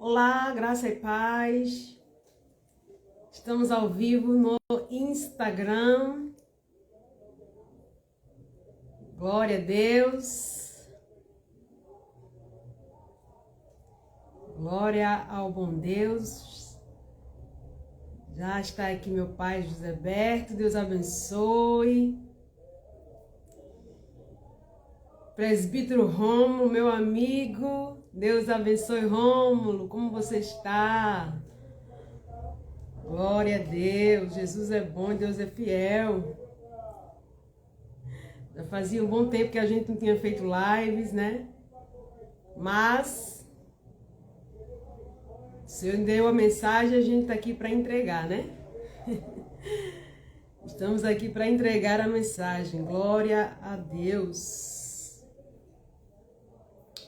Olá, graça e paz. Estamos ao vivo no Instagram. Glória a Deus. Glória ao bom Deus. Já está aqui meu pai José Berto. Deus abençoe. Presbítero Rômulo, meu amigo. Deus abençoe, Rômulo. Como você está? Glória a Deus. Jesus é bom, Deus é fiel. Já fazia um bom tempo que a gente não tinha feito lives, né? Mas o Senhor deu a mensagem, a gente está aqui para entregar, né? Estamos aqui para entregar a mensagem. Glória a Deus.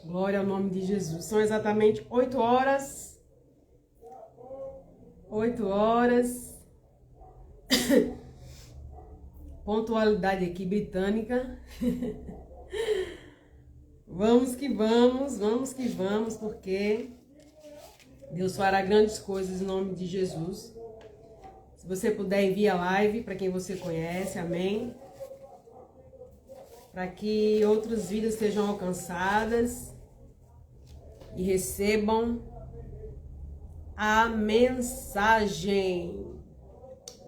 Glória ao nome de Jesus. São exatamente 8 horas. 8 horas. Pontualidade aqui britânica. Vamos que vamos, porque Deus fará grandes coisas em nome de Jesus. Se você puder, envie a live para quem você conhece, amém? Para que outras vidas sejam alcançadas e recebam a mensagem.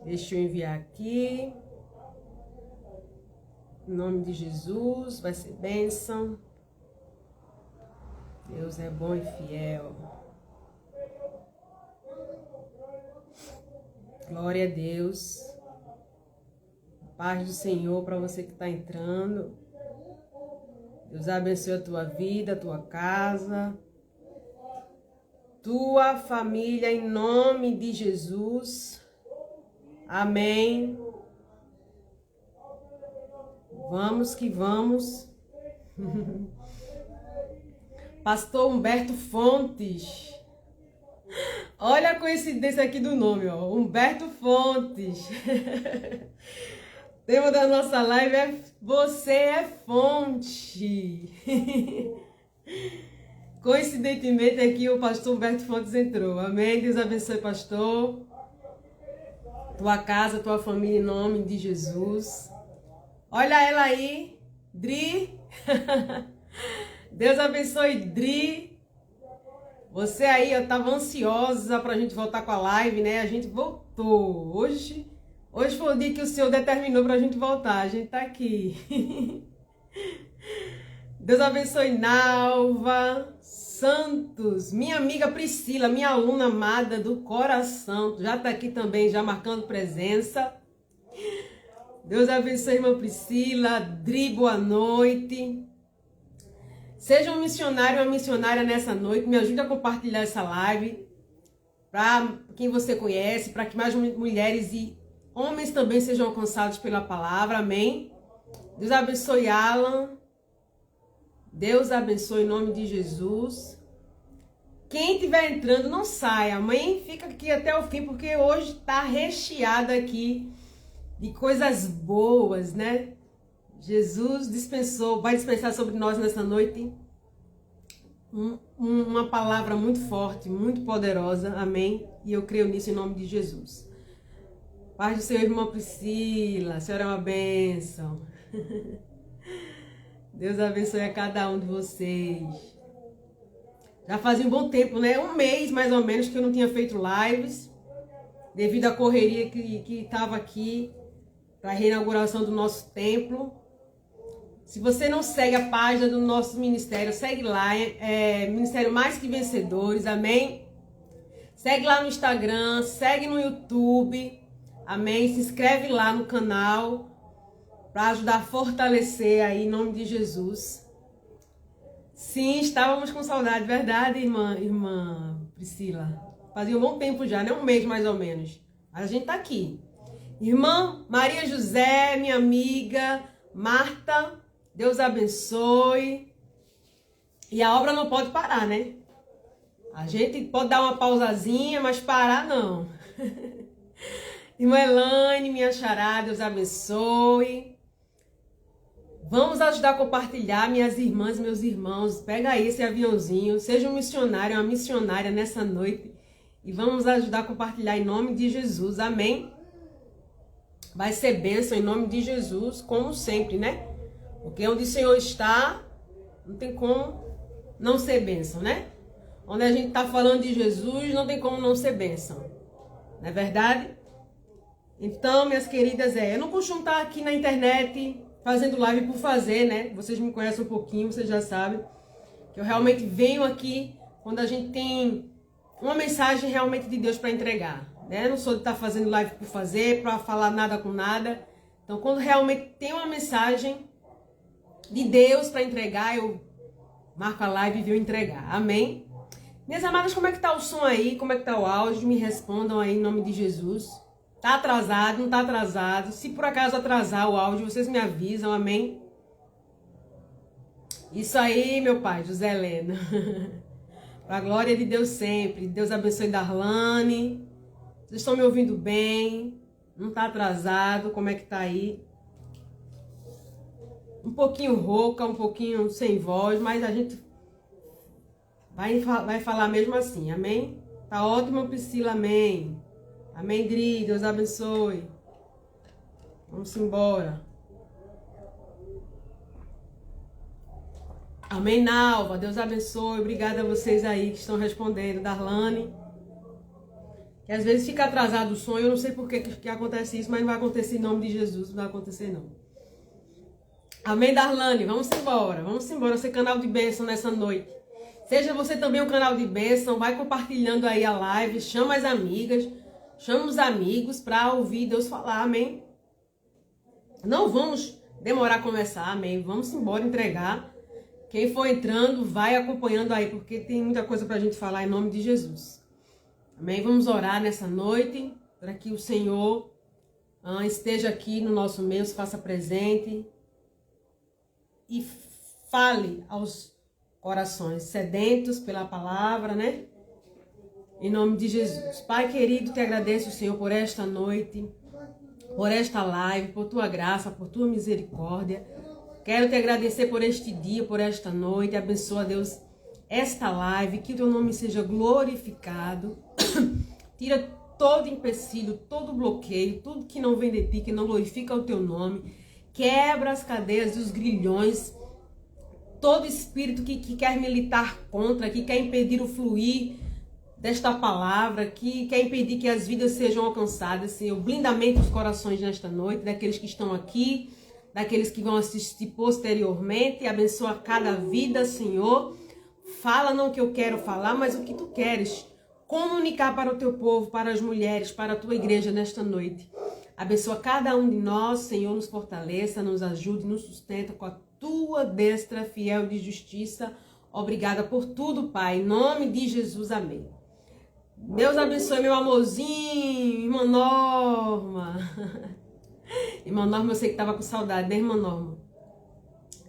Deixa eu enviar aqui. Em nome de Jesus, vai ser bênção. Deus é bom e fiel. Glória a Deus. Paz do Senhor para você que está entrando. Deus abençoe a tua vida, a tua casa, tua família, em nome de Jesus. Amém. Vamos que vamos. Pastor Humberto Fontes. Olha a coincidência aqui do nome, ó. Humberto Fontes. O tema da nossa live é Você é Fonte. Coincidentemente aqui o pastor Humberto Fontes entrou. Amém? Deus abençoe, pastor. Tua casa, tua família, em nome de Jesus. Olha ela aí, Dri. Deus abençoe, Dri. Você aí, eu tava ansiosa pra gente voltar com a live, né? A gente voltou. Hoje foi o dia que o Senhor determinou pra gente voltar. A gente tá aqui. Deus abençoe, Nalva Santos. Minha amiga Priscila, minha aluna amada do coração. Já tá aqui também, já marcando presença. Deus abençoe, irmã Priscila. Dri, boa noite. Seja um missionário ou uma missionária nessa noite. Me ajude a compartilhar essa live para quem você conhece, para que mais mulheres e homens também sejam alcançados pela palavra. Amém? Deus abençoe, Alan. Deus abençoe em nome de Jesus. Quem estiver entrando, não saia. Amém? Fica aqui até o fim, porque hoje está recheado aqui de coisas boas, né? Jesus vai dispensar sobre nós nessa noite uma palavra muito forte, muito poderosa, amém? E eu creio nisso em nome de Jesus. Paz do Senhor, irmã Priscila, a senhora é uma bênção. Deus abençoe a cada um de vocês. Já fazia um bom tempo, né? Um mês mais ou menos que eu não tinha feito lives, devido à correria que estava aqui para a reinauguração do nosso templo. Se você não segue a página do nosso ministério, segue lá, Ministério Mais Que Vencedores, amém? Segue lá no Instagram, segue no YouTube, amém? Se inscreve lá no canal para ajudar a fortalecer aí, em nome de Jesus. Sim, estávamos com saudade, verdade, irmã Priscila? Fazia um bom tempo já, né? Um mês mais ou menos. Mas a gente tá aqui. Irmã Maria José, minha amiga, Marta, Deus abençoe. E a obra não pode parar, né? A gente pode dar uma pausazinha, mas parar não. Irmã Elaine, minha xará, Deus abençoe. Vamos ajudar a compartilhar, minhas irmãs e meus irmãos. Pega aí esse aviãozinho, seja um missionário, uma missionária nessa noite. E vamos ajudar a compartilhar em nome de Jesus, amém? Vai ser bênção em nome de Jesus, como sempre, né? Porque onde o Senhor está, não tem como não ser bênção, né? Onde a gente está falando de Jesus, não tem como não ser bênção. Não é verdade? Então, minhas queridas, eu não costumo estar aqui na internet fazendo live por fazer, né? Vocês me conhecem um pouquinho, vocês já sabem. Que eu realmente venho aqui quando a gente tem uma mensagem realmente de Deus para entregar. Né? Eu não sou de estar fazendo live por fazer, para falar nada com nada. Então, quando realmente tem uma mensagem de Deus para entregar, eu marco a live e venho entregar. Amém? Minhas amadas, como é que tá o som aí? Como é que tá o áudio? Me respondam aí em nome de Jesus. Tá atrasado? Não tá atrasado? Se por acaso atrasar o áudio, vocês me avisam, amém? Isso aí, meu pai, José Helena. Pra glória de Deus sempre. Deus abençoe Darlane. Vocês estão me ouvindo bem? Não tá atrasado? Como é que tá aí? Um pouquinho rouca, um pouquinho sem voz, mas a gente vai falar mesmo assim, amém? Tá ótimo, Priscila, amém. Amém, Dri, Deus abençoe. Vamos embora. Amém, Nalva, Deus abençoe. Obrigada a vocês aí que estão respondendo. Darlane. Que às vezes fica atrasado o som, eu não sei por que acontece isso, mas não vai acontecer em nome de Jesus, não vai acontecer não. Amém, Darlane, vamos embora ser canal de bênção nessa noite. Seja você também um canal de bênção, vai compartilhando aí a live, chama as amigas, chama os amigos para ouvir Deus falar, amém? Não vamos demorar a começar, amém? Vamos embora entregar. Quem for entrando, vai acompanhando aí, porque tem muita coisa pra gente falar em nome de Jesus. Amém? Vamos orar nessa noite, para que o Senhor esteja aqui no nosso meio, se faça presente e fale aos corações sedentos pela palavra, né? Em nome de Jesus. Pai querido, te agradeço, Senhor, por esta noite, por esta live, por tua graça, por tua misericórdia. Quero te agradecer por este dia, por esta noite. Abençoa, Deus, esta live, que o teu nome seja glorificado. Tira todo empecilho, todo bloqueio, tudo que não vem de ti, que não glorifica o teu nome. Quebra as cadeias e os grilhões. Todo espírito que quer militar contra, que quer impedir o fluir desta palavra, que quer impedir que as vidas sejam alcançadas, Senhor. Blindamente os corações nesta noite, daqueles que estão aqui, daqueles que vão assistir posteriormente. Abençoa cada vida, Senhor. Fala não o que eu quero falar, mas o que tu queres comunicar para o teu povo, para as mulheres, para a tua igreja nesta noite. Abençoa cada um de nós, Senhor, nos fortaleça, nos ajude, nos sustenta com a tua destra fiel de justiça. Obrigada por tudo, Pai. Em nome de Jesus, amém. Deus abençoe meu amorzinho, irmã Norma. Irmã Norma, eu sei que estava com saudade, né, irmã Norma?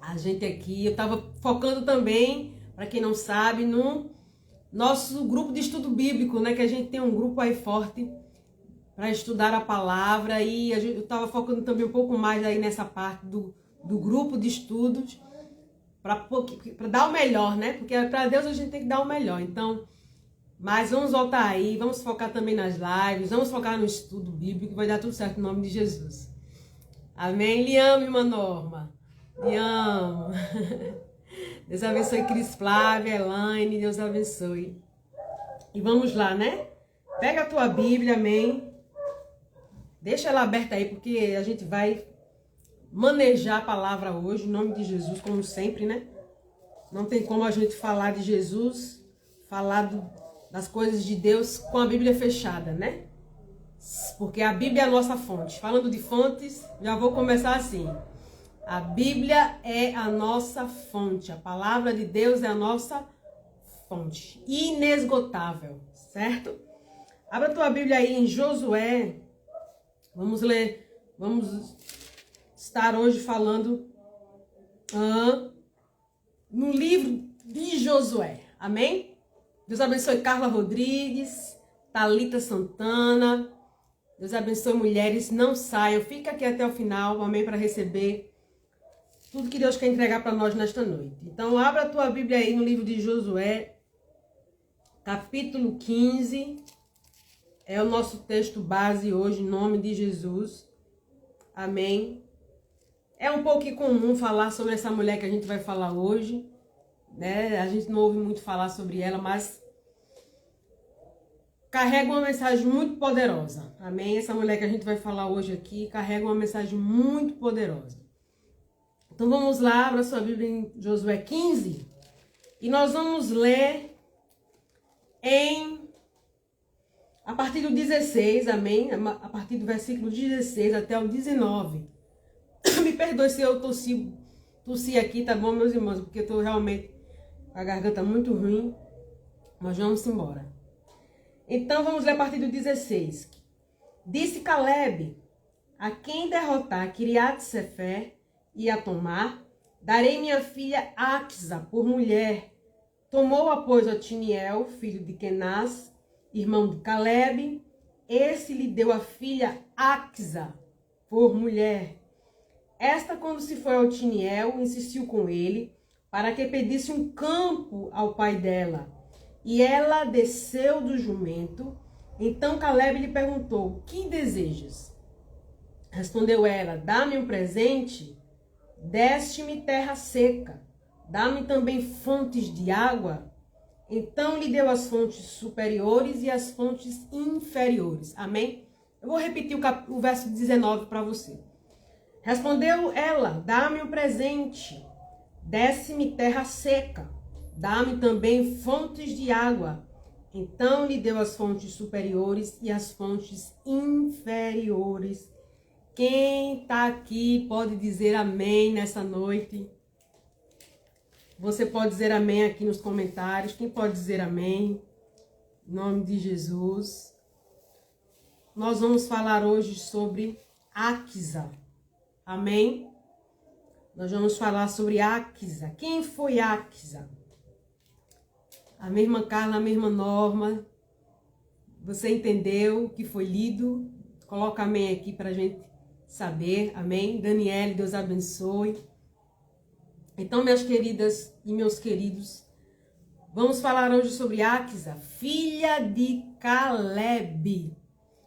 A gente aqui, eu estava focando também, para quem não sabe, no nosso grupo de estudo bíblico, né? Que a gente tem um grupo aí forte para estudar a palavra, e eu estava focando também um pouco mais aí nessa parte do grupo de estudos, para dar o melhor, né? Porque para Deus a gente tem que dar o melhor. Então, mas vamos voltar aí, vamos focar também nas lives, vamos focar no estudo bíblico, vai dar tudo certo em nome de Jesus. Amém? Lhe amo, irmã Norma. Lhe amo. Deus abençoe Cris Flávia, Elaine, Deus abençoe. E vamos lá, né? Pega a tua Bíblia, amém? Deixa ela aberta aí, porque a gente vai manejar a palavra hoje, em nome de Jesus, como sempre, né? Não tem como a gente falar de Jesus, falar das coisas de Deus com a Bíblia fechada, né? Porque a Bíblia é a nossa fonte. Falando de fontes, já vou começar assim. A Bíblia é a nossa fonte. A palavra de Deus é a nossa fonte. Inesgotável, certo? Abra tua Bíblia aí em Josué. Vamos ler. Vamos estar hoje falando no livro de Josué. Amém? Deus abençoe Carla Rodrigues, Thalita Santana. Deus abençoe mulheres. Não saiam. Fica aqui até o final. Amém? Para receber tudo que Deus quer entregar para nós nesta noite. Então, abra a tua Bíblia aí no livro de Josué, capítulo 15. É o nosso texto base hoje, em nome de Jesus. Amém. É um pouco comum falar sobre essa mulher que a gente vai falar hoje, né? A gente não ouve muito falar sobre ela, mas carrega uma mensagem muito poderosa. Amém? Essa mulher que a gente vai falar hoje aqui carrega uma mensagem muito poderosa. Então vamos lá, abra sua Bíblia em Josué 15 e nós vamos ler a partir do 16, amém? A partir do versículo 16 até o 19. Me perdoe se eu tossi aqui, tá bom, meus irmãos? Porque eu tô realmente com a garganta muito ruim. Mas vamos embora. Então vamos ler a partir do 16. Disse Caleb: a quem derrotar Quiriat-Sefer e a tomar, darei minha filha Axa por mulher. Tomou-a, pois, Otiniel, filho de Kenaz, irmão de Caleb. Esse lhe deu a filha Axa por mulher. Esta, quando se foi a Otiniel, insistiu com ele para que pedisse um campo ao pai dela. E ela desceu do jumento. Então Caleb lhe perguntou: que desejas? Respondeu ela: dá-me um presente. Deste-me terra seca, dá-me também fontes de água. Então lhe deu as fontes superiores e as fontes inferiores. Amém? Eu vou repetir o verso 19 para você. Respondeu ela: dá-me um presente. Desce-me terra seca, dá-me também fontes de água. Então lhe deu as fontes superiores e as fontes inferiores. Quem está aqui pode dizer amém nessa noite? Você pode dizer amém aqui nos comentários. Quem pode dizer amém? Em nome de Jesus. Nós vamos falar hoje sobre Axa. Amém? Nós vamos falar sobre Axa. Quem foi Axa? A minha irmã Carla, a minha irmã Norma. Você entendeu o que foi lido? Coloca amém aqui para a gente saber, amém? Daniele, Deus abençoe. Então, minhas queridas e meus queridos, vamos falar hoje sobre Axa, filha de Caleb.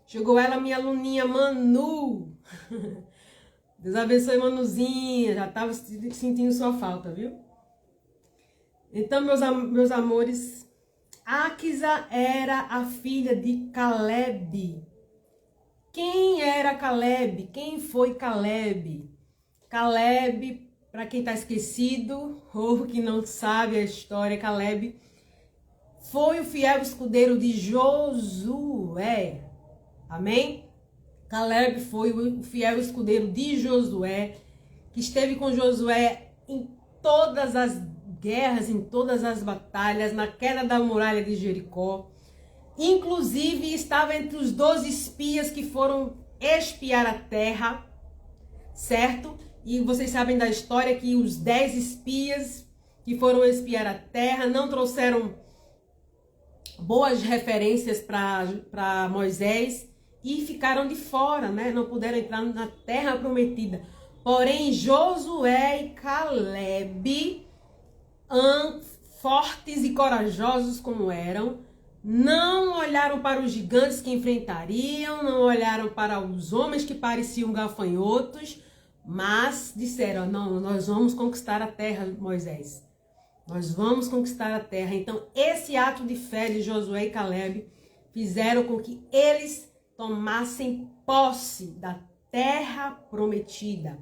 Chegou ela, minha aluninha Manu. Deus abençoe, Manuzinha. Já estava sentindo sua falta, viu? Então, meus amores, Axa era a filha de Caleb. Quem era Caleb? Quem foi Caleb? Caleb, para quem está esquecido ou que não sabe a história, Caleb foi o fiel escudeiro de Josué. Amém? Caleb foi o fiel escudeiro de Josué, que esteve com Josué em todas as guerras, em todas as batalhas, na queda da muralha de Jericó. Inclusive, estava entre os 12 espias que foram espiar a terra, certo? E vocês sabem da história que os 10 espias que foram espiar a terra não trouxeram boas referências para Moisés e ficaram de fora, né? Não puderam entrar na terra prometida. Porém, Josué e Caleb, fortes e corajosos como eram, não olharam para os gigantes que enfrentariam, não olharam para os homens que pareciam gafanhotos, mas disseram: não, nós vamos conquistar a terra, Moisés. Nós vamos conquistar a terra. Então, esse ato de fé de Josué e Caleb fizeram com que eles tomassem posse da terra prometida.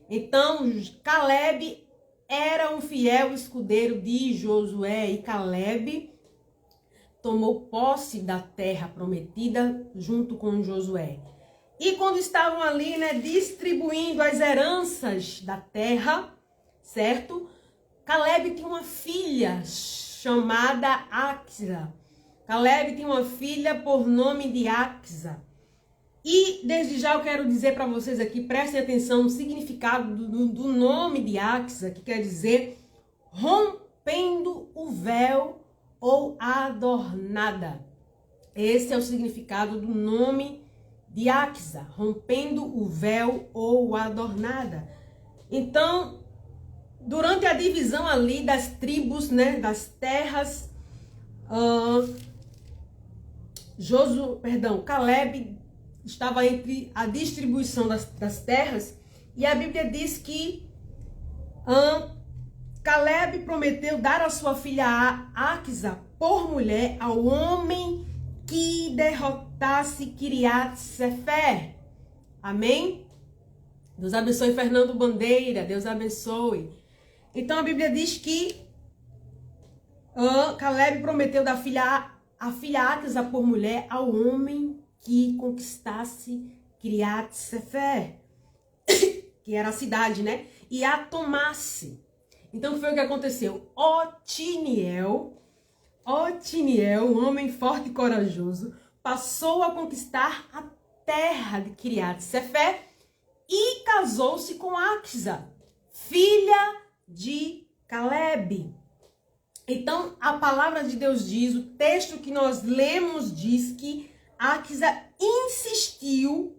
Então, Caleb era um fiel escudeiro de Josué e Caleb tomou posse da terra prometida junto com Josué. E quando estavam ali, né, distribuindo as heranças da terra, certo? Caleb tinha uma filha chamada Axa. Caleb tinha uma filha por nome de Axa. E desde já eu quero dizer para vocês aqui, prestem atenção no significado do nome de Axa, que quer dizer rompendo o véu ou adornada. Esse é o significado do nome de Axa, rompendo o véu ou adornada. Então, durante a divisão ali das tribos, né, das terras, Caleb estava entre a distribuição das terras, e a Bíblia diz que Caleb prometeu dar a sua filha Áquisa por mulher ao homem que derrotasse Quiriat-Sefer. Amém? Deus abençoe Fernando Bandeira, Deus abençoe. Então a Bíblia diz que Caleb prometeu dar a filha Áquisa por mulher ao homem que conquistasse Quiriat-Sefer, que era a cidade, né? E a tomasse. Então foi o que aconteceu. Otiniel, um homem forte e corajoso, passou a conquistar a terra de Quiriat-Sefer e casou-se com Áquisa, filha de Caleb. Então, a palavra de Deus diz, o texto que nós lemos diz que Áquisa insistiu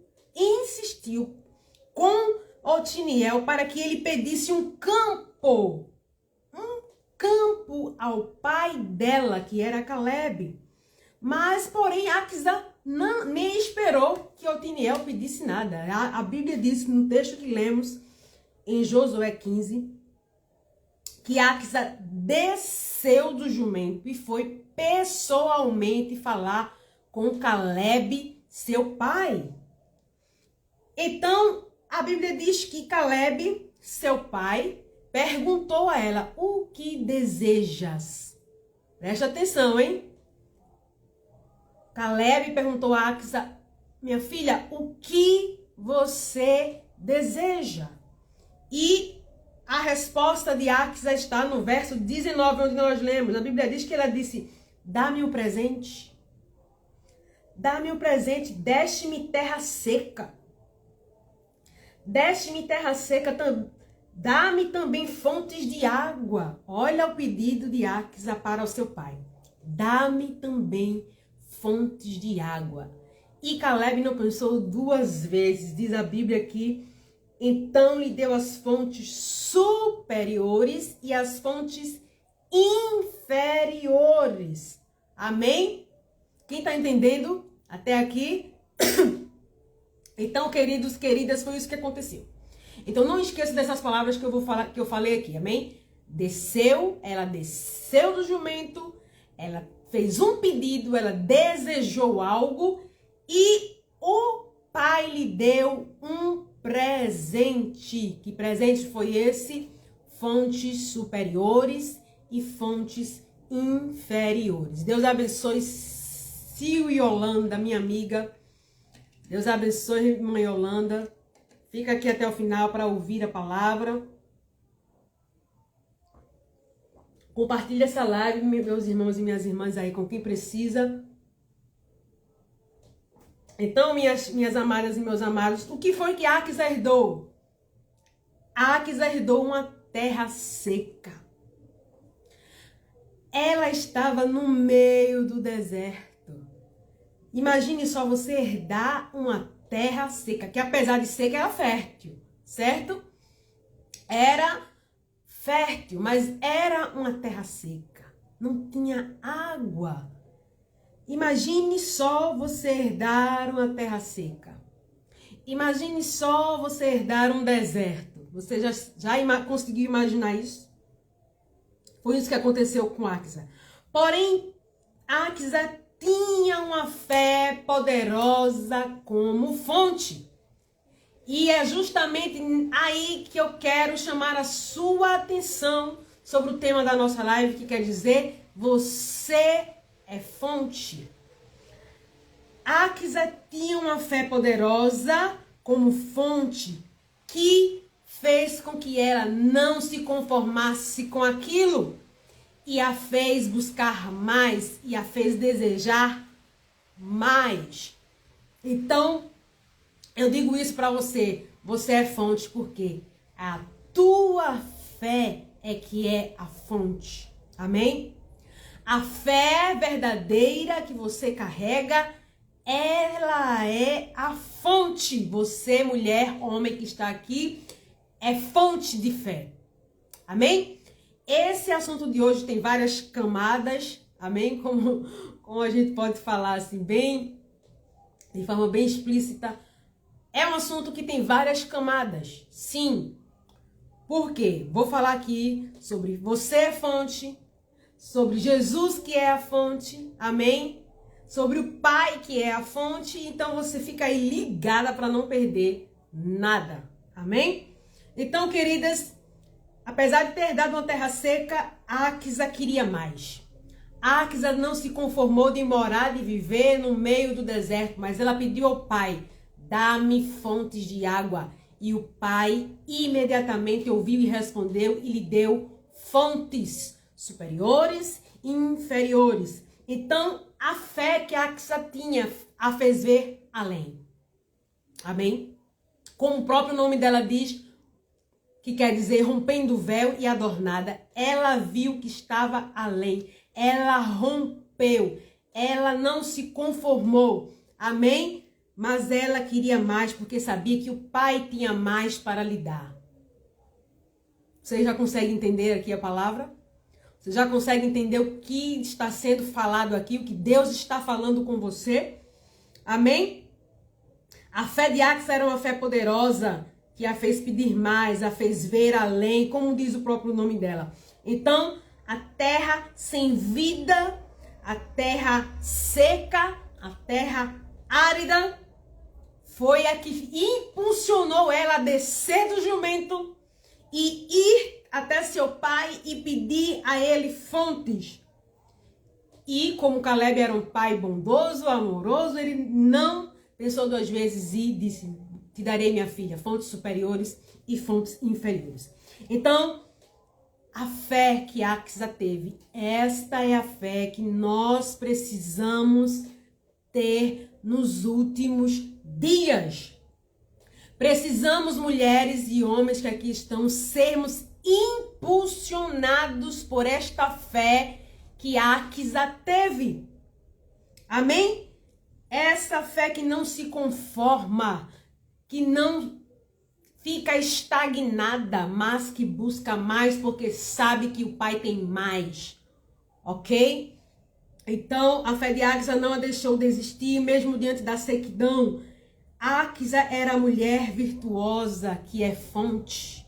com Otiniel para que ele pedisse um campo ao pai dela, que era Caleb. Mas, porém, Áquisa nem esperou que Otiniel pedisse nada. A Bíblia diz no texto que lemos em Josué 15 que Áquisa desceu do jumento e foi pessoalmente falar com Caleb, seu pai. Então, a Bíblia diz que Caleb, seu pai, perguntou a ela: o que desejas? Presta atenção, hein? Caleb perguntou a Áquisa: minha filha, o que você deseja? E a resposta de Áquisa está no verso 19, onde nós lemos. A Bíblia diz que ela disse: dá-me um presente. Dá-me um presente, deste-me terra seca. Deste-me terra seca, dá-me também fontes de água. Olha o pedido de Áquisa para o seu pai. Dá-me também fontes de água. E Caleb não pensou duas vezes, diz a Bíblia aqui. Então lhe deu as fontes superiores e as fontes inferiores. Amém? Quem está entendendo até aqui? Então, queridos, queridas, foi isso que aconteceu. Então, não esqueça dessas palavras que eu falei aqui, amém? Ela desceu do jumento, ela fez um pedido, ela desejou algo e o pai lhe deu um presente. Que presente foi esse? Fontes superiores e fontes inferiores. Deus abençoe Sil Yolanda, minha amiga. Deus abençoe, irmã Yolanda. Fica aqui até o final para ouvir a palavra. Compartilhe essa live, meus irmãos e minhas irmãs aí, com quem precisa. Então, minhas amadas e meus amados, o que foi que Áquisa herdou? Áquisa herdou uma terra seca. Ela estava no meio do deserto. Imagine só você herdar uma terra seca, que apesar de seca era fértil, certo? Era fértil, mas era uma terra seca. Não tinha água. Imagine só você herdar uma terra seca. Imagine só você herdar um deserto. Você já conseguiu imaginar isso? Foi isso que aconteceu com Áquisa. Porém, Áquisa tinha uma fé poderosa como fonte. E é justamente aí que eu quero chamar a sua atenção sobre o tema da nossa live, que quer dizer: você é fonte. Áquisa tinha uma fé poderosa como fonte que fez com que ela não se conformasse com aquilo e a fez buscar mais e a fez desejar mais. Então, eu digo isso para você. Você é fonte porque a tua fé é que é a fonte. Amém? A fé verdadeira que você carrega, ela é a fonte. Você, mulher, homem que está aqui, é fonte de fé. Amém? Esse assunto de hoje tem várias camadas, amém? Como a gente pode falar assim, de forma bem explícita. É um assunto que tem várias camadas, sim. Por quê? Vou falar aqui sobre você é fonte, sobre Jesus que é a fonte, amém? Sobre o Pai que é a fonte, então você fica aí ligada para não perder nada, amém? Então, queridas, apesar de ter dado uma terra seca, Áquisa queria mais. Áquisa não se conformou de morar, de viver no meio do deserto, mas ela pediu ao pai, dá-me fontes de água. E o pai imediatamente ouviu e respondeu e lhe deu fontes superiores e inferiores. Então, a fé que Áquisa tinha a fez ver além. Amém? Como o próprio nome dela diz, que quer dizer rompendo o véu e adornada, ela viu que estava além. Ela rompeu, ela não se conformou, amém? Mas ela queria mais porque sabia que o pai tinha mais para lhe dar. Você já consegue entender aqui a palavra? Você já consegue entender o que está sendo falado aqui, o que Deus está falando com você? Amém? A fé de Áquisa era uma fé poderosa, que a fez pedir mais, a fez ver além, como diz o próprio nome dela. Então, a terra sem vida, a terra seca, a terra árida, foi a que impulsionou ela a descer do jumento e ir até seu pai e pedir a ele fontes. E como Caleb era um pai bondoso, amoroso, ele não pensou duas vezes e disse, te darei, minha filha, fontes superiores e fontes inferiores. Então, a fé que Áquisa teve, esta é a fé que nós precisamos ter nos últimos dias. Precisamos, mulheres e homens que aqui estão, sermos impulsionados por esta fé que Áquisa teve. Amém? Essa fé que não se conforma, que não fica estagnada, mas que busca mais porque sabe que o pai tem mais, ok? Então, a fé de Áquisa não a deixou desistir, mesmo diante da sequidão. Áquisa era a mulher virtuosa que é fonte.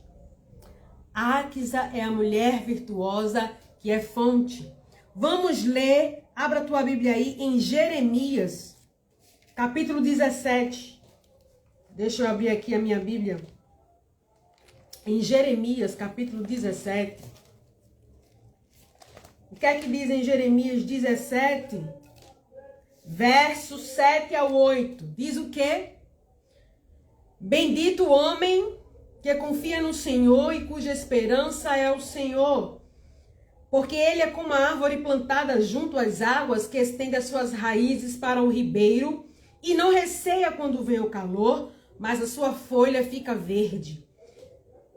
Áquisa é a mulher virtuosa que é fonte. Vamos ler, abra a tua Bíblia aí, em Jeremias, capítulo 17. Deixa eu abrir aqui a minha Bíblia. Em Jeremias, capítulo 17. O que é que diz em Jeremias 17? Versos 7 ao 8. Diz o quê? Bendito o homem que confia no Senhor e cuja esperança é o Senhor. Porque ele é como a árvore plantada junto às águas, que estende as suas raízes para o ribeiro e não receia quando vem o calor, mas a sua folha fica verde.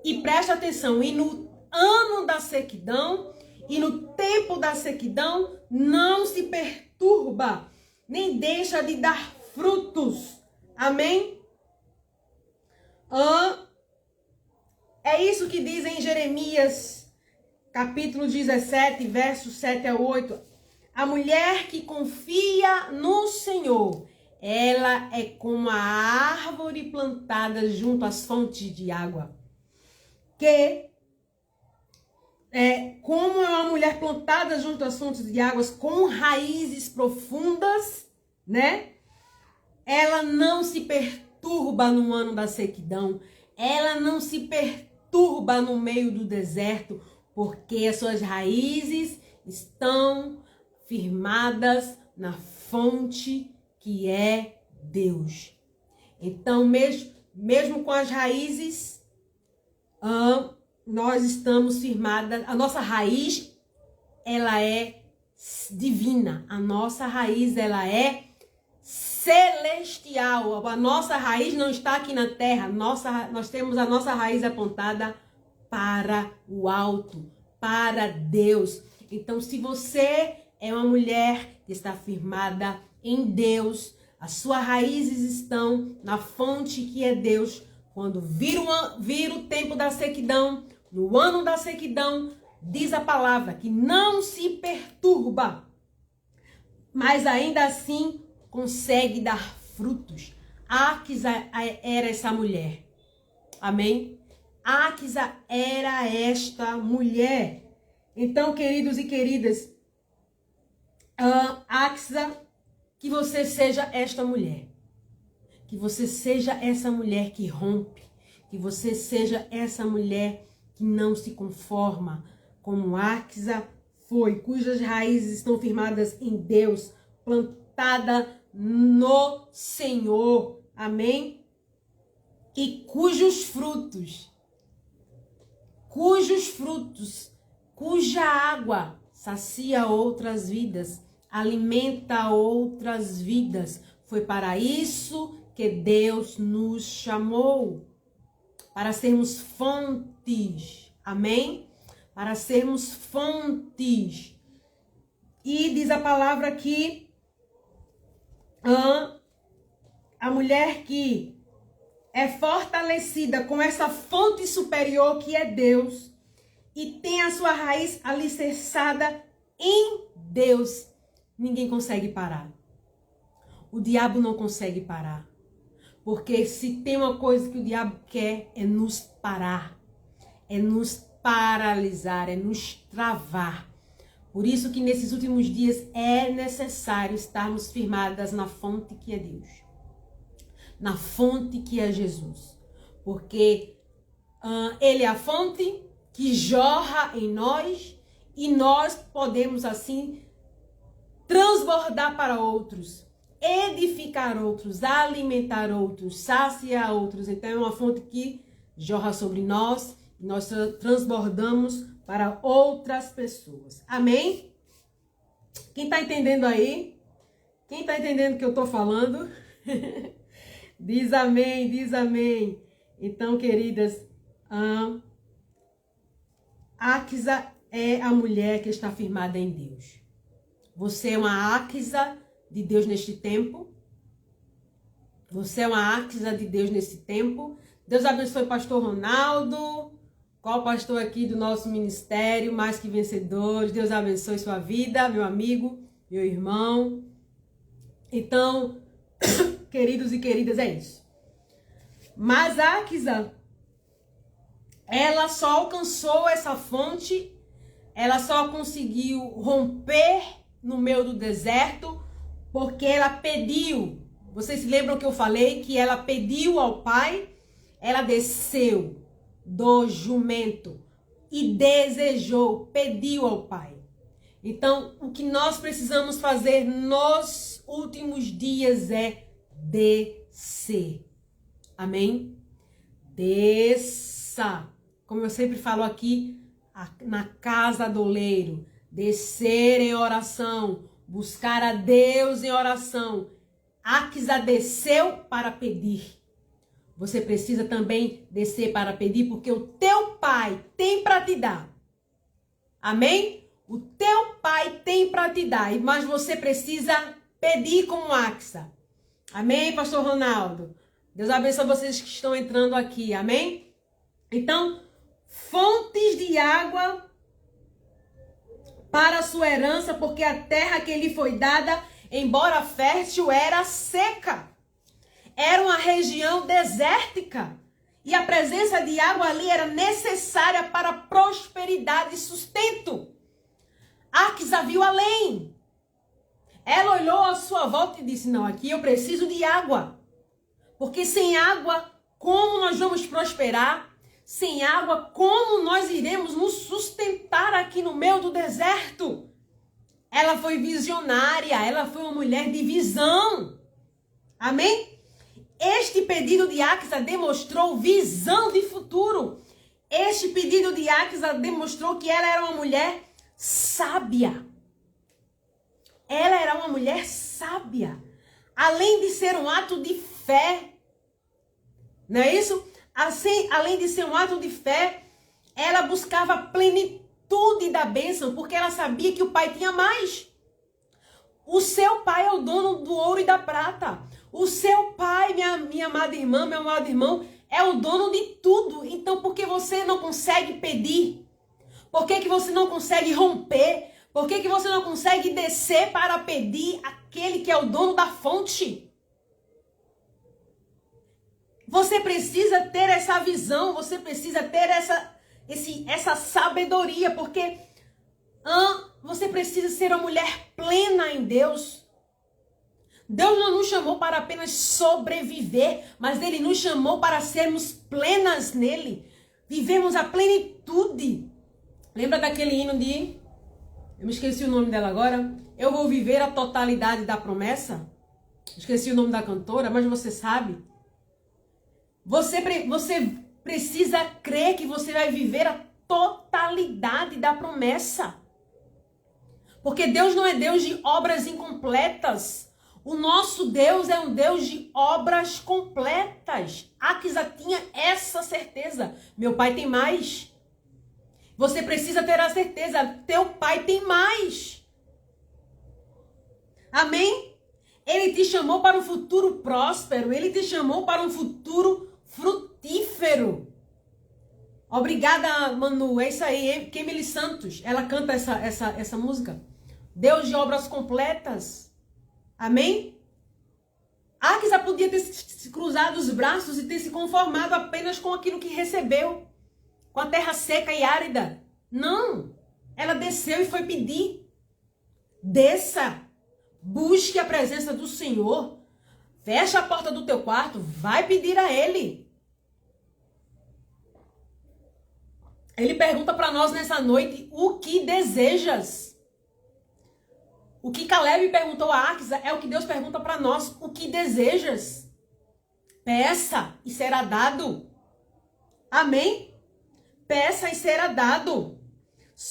E preste atenção, e no ano da sequidão, e no tempo da sequidão, não se perturba, nem deixa de dar frutos. Amém? É isso que diz em Jeremias, capítulo 17, versos 7 a 8. A mulher que confia no Senhor, ela é como a árvore plantada junto às fontes de água. Que como é uma mulher plantada junto às fontes de águas com raízes profundas, né? Ela não se perturba no ano da sequidão, ela não se perturba no meio do deserto, porque as suas raízes estão firmadas na fonte que é Deus. Então, mesmo com as raízes, nós estamos firmadas, a nossa raiz, ela é divina, a nossa raiz, ela é celestial, a nossa raiz não está aqui na terra, nós temos a nossa raiz apontada para o alto, para Deus. Então, se você é uma mulher que está firmada em Deus, as suas raízes estão na fonte que é Deus. Quando vir o tempo da sequidão, no ano da sequidão, diz a palavra que não se perturba, mas ainda assim consegue dar frutos. Áquisa era essa mulher. Amém? Áquisa era esta mulher. Então, queridos e queridas, Áquisa, que você seja esta mulher. Que você seja essa mulher que rompe. Que você seja essa mulher que não se conforma, como Áquisa foi, cujas raízes estão firmadas em Deus, plantada no Senhor. Amém? E cujos frutos, cuja água sacia outras vidas, alimenta outras vidas. Foi para isso que Deus nos chamou, para sermos fontes. Amém? Para sermos fontes. E diz a palavra que a mulher que é fortalecida com essa fonte superior que é Deus e tem a sua raiz alicerçada em Deus, ninguém consegue parar. O diabo não consegue parar. Porque se tem uma coisa que o diabo quer é nos parar, é nos paralisar, é nos travar. Por isso que nesses últimos dias é necessário estarmos firmadas na fonte que é Deus. Na fonte que é Jesus. Porque Ele é a fonte que jorra em nós e nós podemos assim transbordar para outros, edificar outros, alimentar outros, saciar outros. Então é uma fonte que jorra sobre nós e nós transbordamos para outras pessoas. Amém? Quem está entendendo aí? Quem está entendendo o que eu estou falando? Diz amém, diz amém. Então, queridas, Áquisa é a mulher que está firmada em Deus. Você é uma Áquisa de Deus neste tempo. Você é uma Áquisa de Deus nesse tempo. Deus abençoe o pastor Ronaldo. Qual pastor aqui do nosso ministério, Mais Que Vencedores. Deus abençoe sua vida, meu amigo, meu irmão. Então, queridos e queridas, é isso. Mas Áquisa, ela só alcançou essa fonte, ela só conseguiu romper no meio do deserto, porque ela pediu. Vocês se lembram que eu falei que ela pediu ao Pai? Ela desceu do jumento e desejou, pediu ao Pai. Então, o que nós precisamos fazer nos últimos dias é descer. Amém? Desça. Como eu sempre falo aqui, na casa do oleiro. Descer em oração. Buscar a Deus em oração. Áquisa desceu para pedir. Você precisa também descer para pedir, porque o teu Pai tem para te dar. Amém? O teu Pai tem para te dar, mas você precisa pedir como Áquisa. Amém, pastor Ronaldo? Deus abençoe vocês que estão entrando aqui, amém? Então, fontes de água para a sua herança, porque a terra que lhe foi dada, embora fértil, era seca. Era uma região desértica. E a presença de água ali era necessária para prosperidade e sustento. Áquisa viu além. Ela olhou à sua volta e disse, não, aqui eu preciso de água. Porque sem água, como nós vamos prosperar? Sem água, como nós iremos nos sustentar aqui no meio do deserto? Ela foi visionária, ela foi uma mulher de visão. Amém? Este pedido de Áquisa demonstrou visão de futuro. Este pedido de Áquisa demonstrou que ela era uma mulher sábia. Ela era uma mulher sábia. Além de ser um ato de fé. Não é isso? Assim, além de ser um ato de fé, ela buscava a plenitude da bênção, porque ela sabia que o Pai tinha mais. O seu Pai é o dono do ouro e da prata. O seu Pai, minha amada irmã, meu amado irmão, é o dono de tudo. Então, por que você não consegue pedir? Por que você não consegue romper? Por que você não consegue descer para pedir aquele que é o dono da fonte? Você precisa ter essa visão, você precisa ter essa sabedoria, porque você precisa ser uma mulher plena em Deus. Deus não nos chamou para apenas sobreviver, mas Ele nos chamou para sermos plenas nele. Vivemos a plenitude. Lembra daquele hino de... Eu me esqueci o nome dela agora. Eu vou viver a totalidade da promessa. Esqueci o nome da cantora, mas você sabe. Você precisa crer que você vai viver a totalidade da promessa. Porque Deus não é Deus de obras incompletas. O nosso Deus é um Deus de obras completas. Aquisa tinha essa certeza. Meu pai tem mais. Você precisa ter a certeza. Teu pai tem mais. Amém? Ele te chamou para um futuro próspero. Ele te chamou para um futuro frutífero. Obrigada, Manu. É isso aí. Emily Santos. Ela canta essa música. Deus de obras completas. Amém? Aquisa podia ter se cruzado os braços e ter se conformado apenas com aquilo que recebeu. Com a terra seca e árida. Não. Ela desceu e foi pedir. Desça. Busque a presença do Senhor. Fecha a porta do teu quarto. Vai pedir a Ele. Ele pergunta para nós nessa noite, o que desejas? O que Caleb perguntou a Aquisa é o que Deus pergunta para nós. O que desejas? Peça e será dado. Amém? Peça e será dado.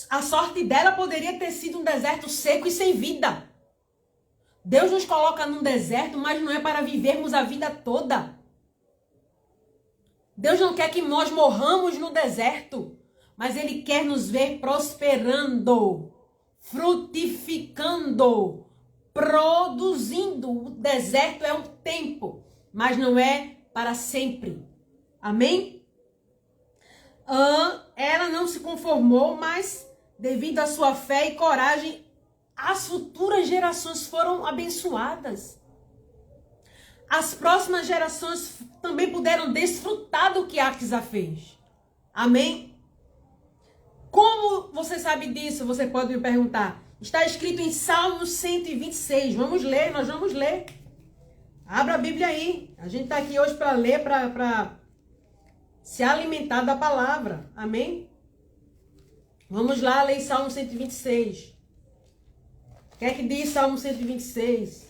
A sorte dela poderia ter sido um deserto seco e sem vida. Deus nos coloca num deserto, mas não é para vivermos a vida toda. Deus não quer que nós morramos no deserto, mas Ele quer nos ver prosperando, frutificando, produzindo. O deserto é um tempo, mas não é para sempre. Amém? Ela não se conformou, mas devido à sua fé e coragem, as futuras gerações foram abençoadas. As próximas gerações também puderam desfrutar do que Aquisa fez. Amém? Como você sabe disso? Você pode me perguntar. Está escrito em Salmo 126. Vamos ler, nós vamos ler. Abra a Bíblia aí. A gente está aqui hoje para ler, para se alimentar da palavra. Amém? Vamos lá ler Salmo 126. O que é que diz Salmo 126?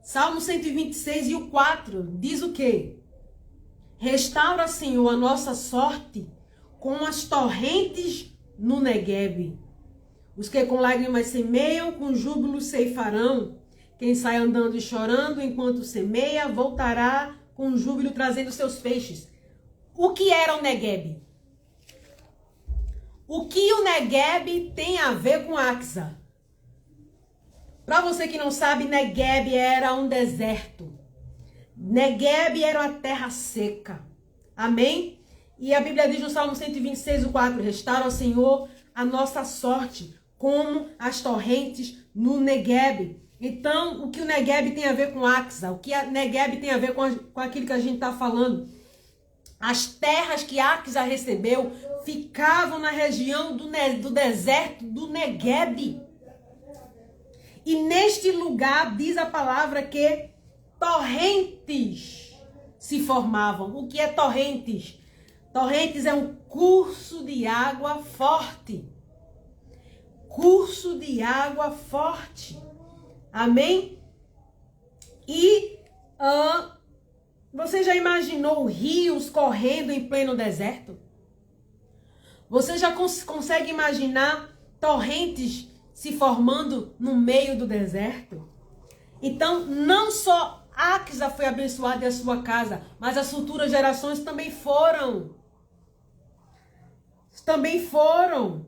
Salmo 126 e o 4 diz o quê? Restaura, Senhor, a nossa sorte com as torrentes no Neguebe. Os que com lágrimas semeiam, com júbilo ceifarão. Quem sai andando e chorando enquanto semeia, voltará com júbilo trazendo seus feixes. O que era o Neguebe? O que o Neguebe tem a ver com Aquisa? Para você que não sabe, Neguebe era um deserto. Neguebe era uma terra seca. Amém? E a Bíblia diz no Salmo 126, o 4, restaura ao Senhor a nossa sorte, como as torrentes no Neguebe. Então, o que o Neguebe tem a ver com Aquisa? O que a Neguebe tem a ver com aquilo que a gente está falando? As terras que Aquisa recebeu ficavam na região do deserto do Neguebe. E neste lugar diz a palavra que torrentes se formavam. O que é torrentes? Torrentes é um curso de água forte. Curso de água forte. Amém? E você já imaginou rios correndo em pleno deserto? Você já consegue imaginar torrentes se formando no meio do deserto? Então, não só Aquisa foi abençoada e a sua casa, mas as futuras gerações também foram. Também foram.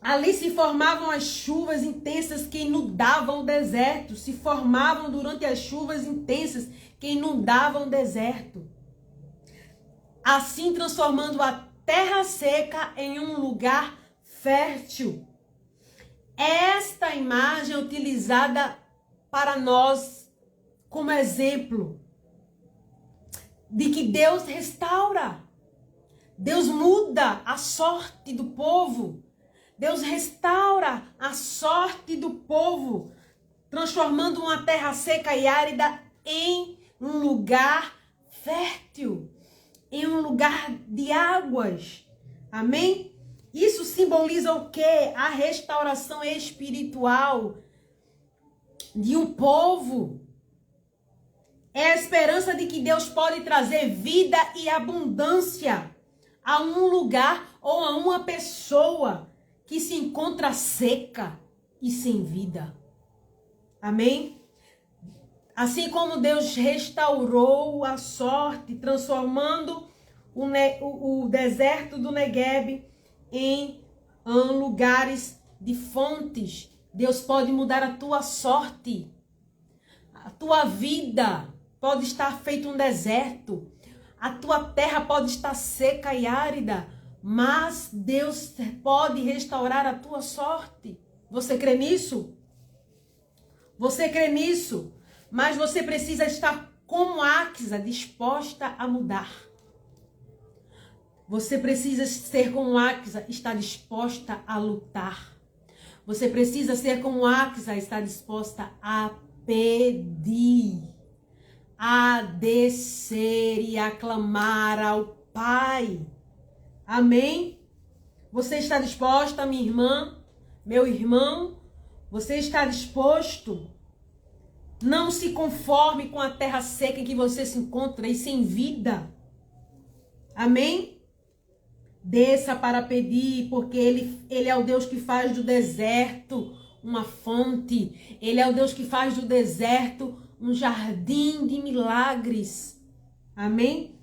Ali se formavam as chuvas intensas que inundavam o deserto. Se formavam durante as chuvas intensas que inundavam o deserto. Assim transformando a terra seca em um lugar fértil. Esta imagem é utilizada para nós como exemplo de que Deus restaura. Deus muda a sorte do povo. Deus restaura a sorte do povo, transformando uma terra seca e árida em um lugar fértil, em um lugar de águas. Amém? Isso simboliza o quê? A restauração espiritual de um povo. É a esperança de que Deus pode trazer vida e abundância a um lugar ou a uma pessoa que se encontra seca e sem vida. Amém? Assim como Deus restaurou a sorte, transformando o deserto do Negueb em lugares de fontes. Deus pode mudar a tua sorte. A tua vida pode estar feito um deserto. A tua terra pode estar seca e árida. Mas Deus pode restaurar a tua sorte. Você crê nisso? Você crê nisso? Mas você precisa estar como Áquisa, disposta a mudar. Você precisa ser como Áquisa, estar disposta a lutar. Você precisa ser como Áquisa, estar disposta a pedir, a descer e a clamar ao Pai. Amém? Você está disposta, minha irmã, meu irmão? Você está disposto? Não se conforme com a terra seca em que você se encontra e sem vida. Amém? Desça para pedir, porque ele é o Deus que faz do deserto uma fonte. Ele é o Deus que faz do deserto um jardim de milagres. Amém?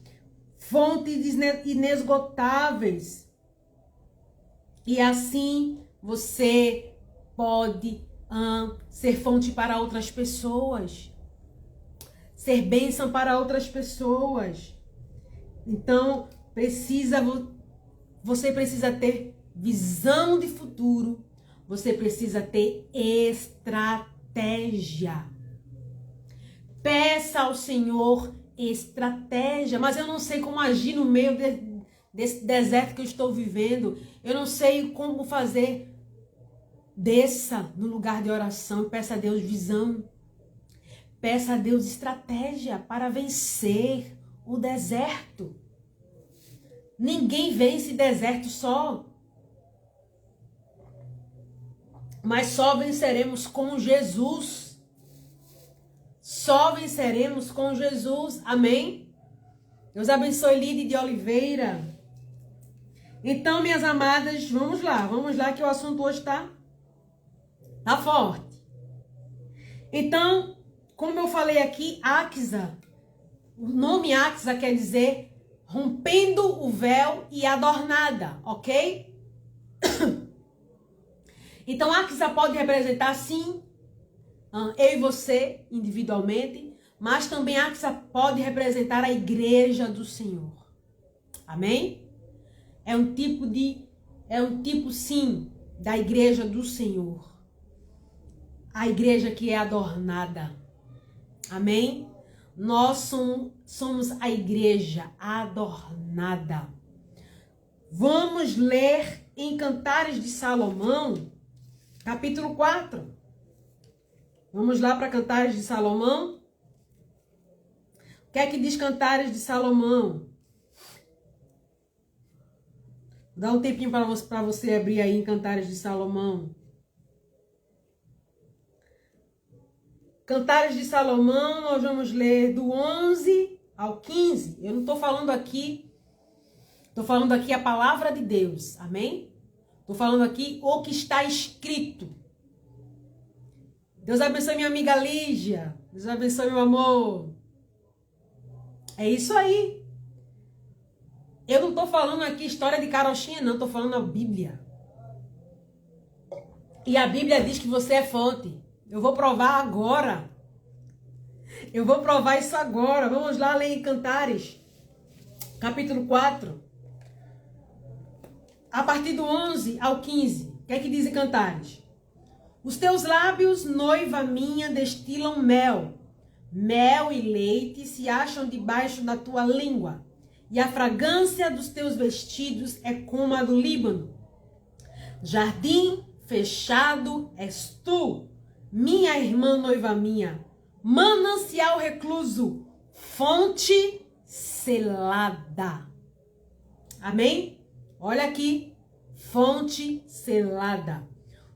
Fontes inesgotáveis. E assim você pode ser fonte para outras pessoas. Ser bênção para outras pessoas. Então, você precisa ter visão de futuro. Você precisa ter estratégia. Peça ao Senhor estratégia. Mas eu não sei como agir no meio desse deserto que eu estou vivendo. Eu não sei como fazer. Desça no lugar de oração e peça a Deus visão. Peça a Deus estratégia para vencer o deserto. Ninguém vence deserto só. Mas só venceremos com Jesus. Só venceremos com Jesus. Amém? Deus abençoe Lídia de Oliveira. Então, minhas amadas, vamos lá que o assunto hoje tá forte. Então, como eu falei aqui, Áquisa, o nome Áquisa quer dizer rompendo o véu e adornada, ok? Então, Áquisa pode representar, sim, eu e você, individualmente, mas também Áquisa pode representar a igreja do Senhor. Amém? É um tipo, sim, da igreja do Senhor. A igreja que é adornada. Amém? Nós somos a igreja adornada. Vamos ler em Cantares de Salomão, capítulo 4. Vamos lá para Cantares de Salomão. O que é que diz Cantares de Salomão? Dá um tempinho para você abrir aí em Cantares de Salomão. Cantares de Salomão, nós vamos ler do 11 ao 15. Eu não estou falando aqui, estou falando aqui a palavra de Deus, amém? Estou falando aqui o que está escrito. Deus abençoe minha amiga Lígia, Deus abençoe meu amor. É isso aí. Eu não estou falando aqui história de carochinha, não, estou falando a Bíblia. E a Bíblia diz que você é fonte. Eu vou provar agora. Eu vou provar isso agora. Vamos lá ler em Cantares, capítulo 4. A partir do 11 ao 15. O que é que diz em Cantares? Os teus lábios, noiva minha, destilam mel. Mel e leite se acham debaixo da tua língua. E a fragrância dos teus vestidos é como a do Líbano. Jardim fechado és tu, minha irmã noiva minha. Manancial recluso, fonte selada. Amém? Olha aqui, fonte selada.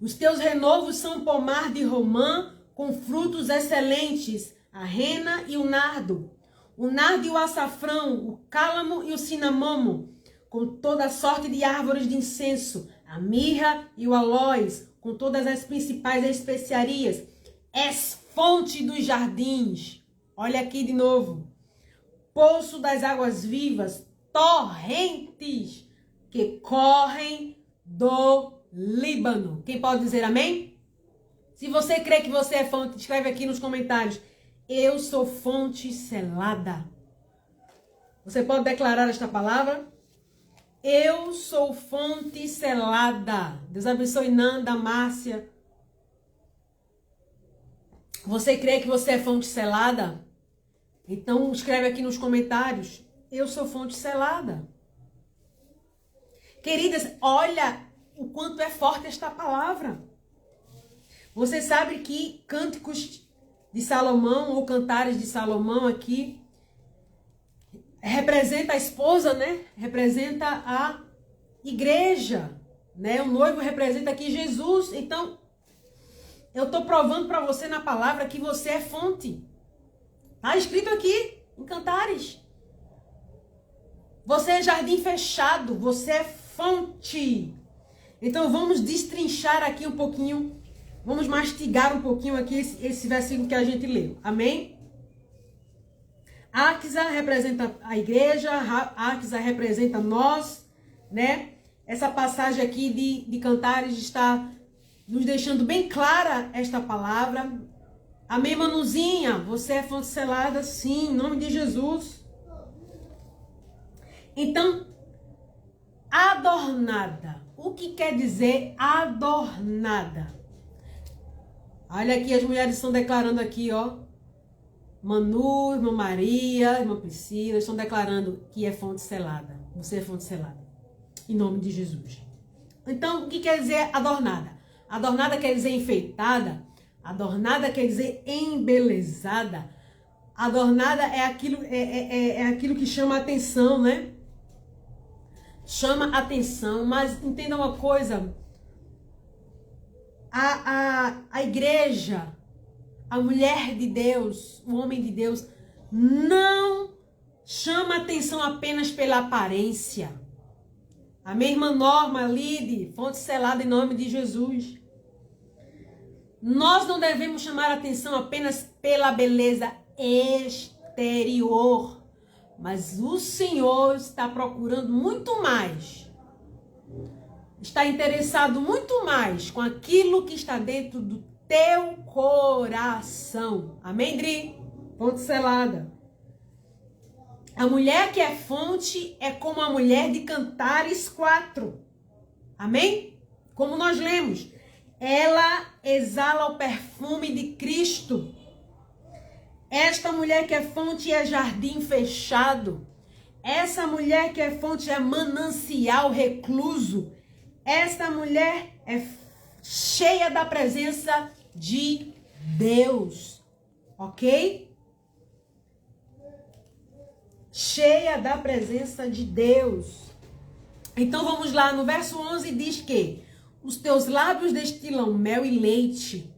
Os teus renovos são pomar de romã com frutos excelentes, a rena e o nardo e o açafrão, o cálamo e o cinamomo, com toda sorte de árvores de incenso, a mirra e o aloés, com todas as principais especiarias. És fonte dos jardins. Olha aqui de novo. Poço das águas vivas, torrentes que correm do Líbano. Quem pode dizer amém? Se você crê que você é fonte, escreve aqui nos comentários. Eu sou fonte selada. Você pode declarar esta palavra? Eu sou fonte selada. Deus abençoe Nanda, Márcia. Você crê que você é fonte selada? Então escreve aqui nos comentários. Eu sou fonte selada. Queridas, olha o quanto é forte esta palavra. Você sabe que Cânticos de Salomão, ou Cantares de Salomão aqui, representa a esposa, né? Representa a igreja, né? O noivo representa aqui Jesus. Então, eu estou provando para você na palavra que você é fonte. Está escrito aqui em Cantares. Você é jardim fechado, você é fonte. Então, vamos destrinchar aqui um pouquinho. Vamos mastigar um pouquinho aqui esse versículo que a gente leu. Amém? Áquisa representa a igreja, Áquisa representa nós, né? Essa passagem aqui de Cantares está nos deixando bem clara esta palavra. Amém, Manuzinha? Você é fonte selada, sim, em nome de Jesus. Então, adornada. O que quer dizer adornada? Olha aqui, as mulheres estão declarando aqui, ó. Manu, irmã Maria, irmã Priscila, estão declarando que é fonte selada. Você é fonte selada. Em nome de Jesus. Então, o que quer dizer adornada? Adornada quer dizer enfeitada. Adornada quer dizer embelezada. Adornada é aquilo que chama a atenção, né? Chama a atenção, mas entenda uma coisa. A igreja, a mulher de Deus, o homem de Deus, não chama atenção apenas pela aparência. A minha irmã Norma, Lide, fonte selada em nome de Jesus. Nós não devemos chamar atenção apenas pela beleza exterior, mas o Senhor está procurando muito mais. Está interessado muito mais com aquilo que está dentro do teu coração. Amém, Dri? Fonte selada. A mulher que é fonte é como a mulher de Cantares 4. Amém? Como nós lemos. Ela exala o perfume de Cristo. Esta mulher que é fonte é jardim fechado. Essa mulher que é fonte é manancial recluso. Esta mulher é cheia da presença de Deus. Ok? Cheia da presença de Deus. Então vamos lá, no verso 11 diz que os teus lábios destilam mel e leite.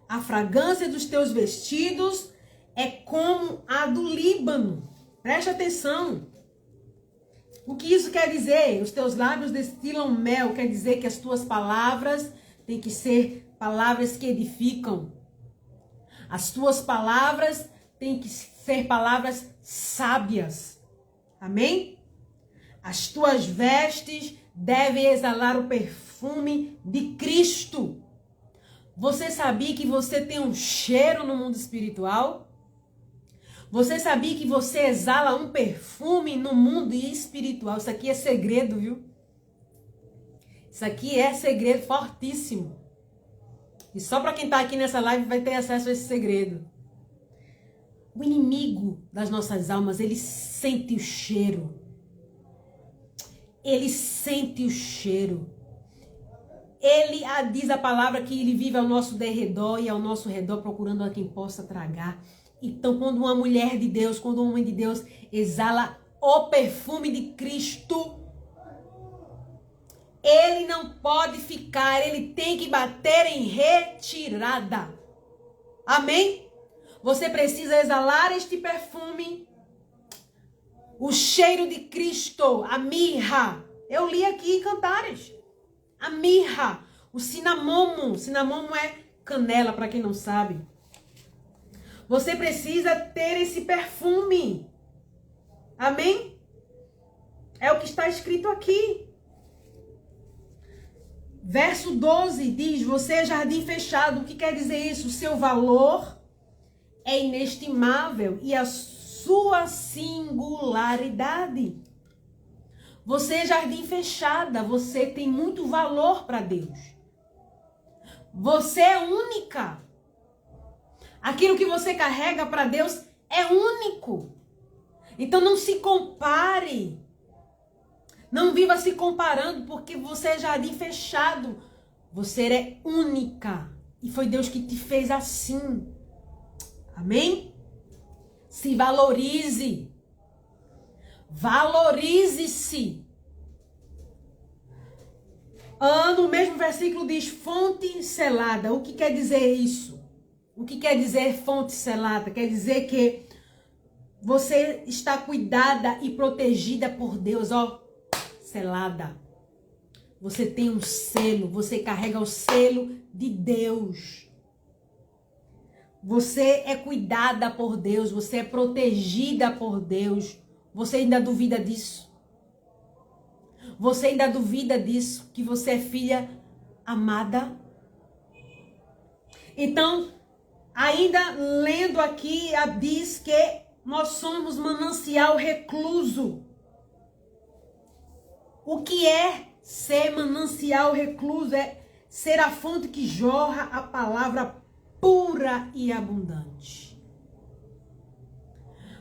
A fragrância dos teus vestidos é como a do Líbano. Preste atenção. O que isso quer dizer? Os teus lábios destilam mel, quer dizer que as tuas palavras têm que ser palavras que edificam. As tuas palavras têm que ser palavras sábias. Amém? As tuas vestes devem exalar o perfume de Cristo. Você sabia que você tem um cheiro no mundo espiritual? Você sabia que você exala um perfume no mundo espiritual? Isso aqui é segredo, viu? Isso aqui é segredo fortíssimo. E só para quem está aqui nessa live vai ter acesso a esse segredo. O inimigo das nossas almas, ele sente o cheiro. Ele sente o cheiro. Ele diz a palavra que ele vive ao nosso derredor e ao nosso redor procurando a quem possa tragar. Então, quando uma mulher de Deus, quando um homem de Deus exala o perfume de Cristo, ele não pode ficar, ele tem que bater em retirada. Amém? Você precisa exalar este perfume, o cheiro de Cristo, a mirra. Eu li aqui em Cantares. A mirra, o cinamomo. Cinamomo é canela, para quem não sabe. Você precisa ter esse perfume. Amém? É o que está escrito aqui. Verso 12 diz, você é jardim fechado. O que quer dizer isso? O seu valor é inestimável e a sua singularidade. Você é jardim fechada, você tem muito valor para Deus. Você é única. Aquilo que você carrega para Deus é único. Então não se compare. Não viva se comparando, porque você é jardim fechado. Você é única. E foi Deus que te fez assim. Amém? Se valorize. Valorize-se. No mesmo versículo diz fonte selada. O que quer dizer isso? O que quer dizer fonte selada? Quer dizer que você está cuidada e protegida por Deus, ó, selada. Você tem um selo, você carrega o selo de Deus. Você é cuidada por Deus, você é protegida por Deus. Você ainda duvida disso? Você ainda duvida disso? Que você é filha amada? Então, ainda lendo aqui, diz que nós somos manancial recluso. O que é ser manancial recluso? É ser a fonte que jorra a palavra pura e abundante.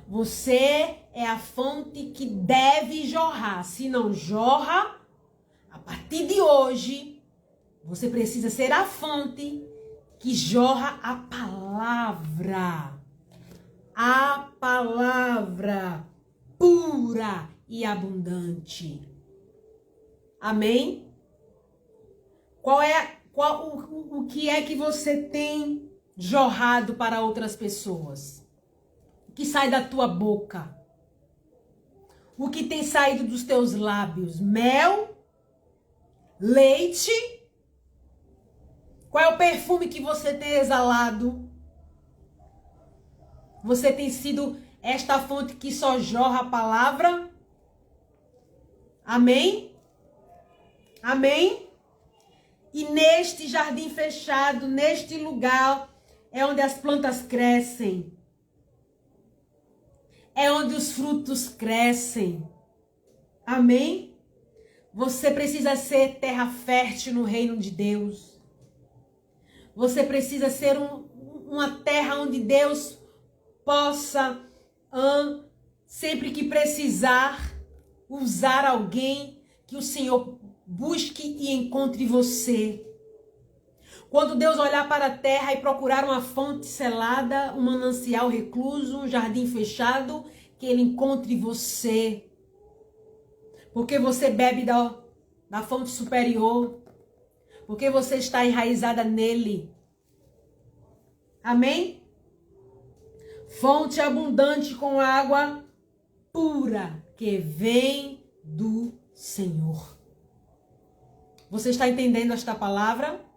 Você é a fonte que deve jorrar. Se não jorra, a partir de hoje, você precisa ser a fonte que jorra a palavra. A palavra pura e abundante. Amém? O que é que você tem jorrado para outras pessoas? O que sai da tua boca? O que tem saído dos teus lábios? Mel? Leite? Qual é o perfume que você tem exalado? Você tem sido esta fonte que só jorra a palavra? Amém? Amém? E neste jardim fechado, neste lugar, é onde as plantas crescem. É onde os frutos crescem. Amém? Você precisa ser terra fértil no reino de Deus. Você precisa ser uma terra onde Deus possa, sempre que precisar, usar alguém, que o Senhor busque e encontre você. Quando Deus olhar para a terra e procurar uma fonte selada, um manancial recluso, um jardim fechado, que Ele encontre você. Porque você bebe da fonte superior. Porque você está enraizada nele. Amém? Fonte abundante com água pura, que vem do Senhor. Você está entendendo esta palavra?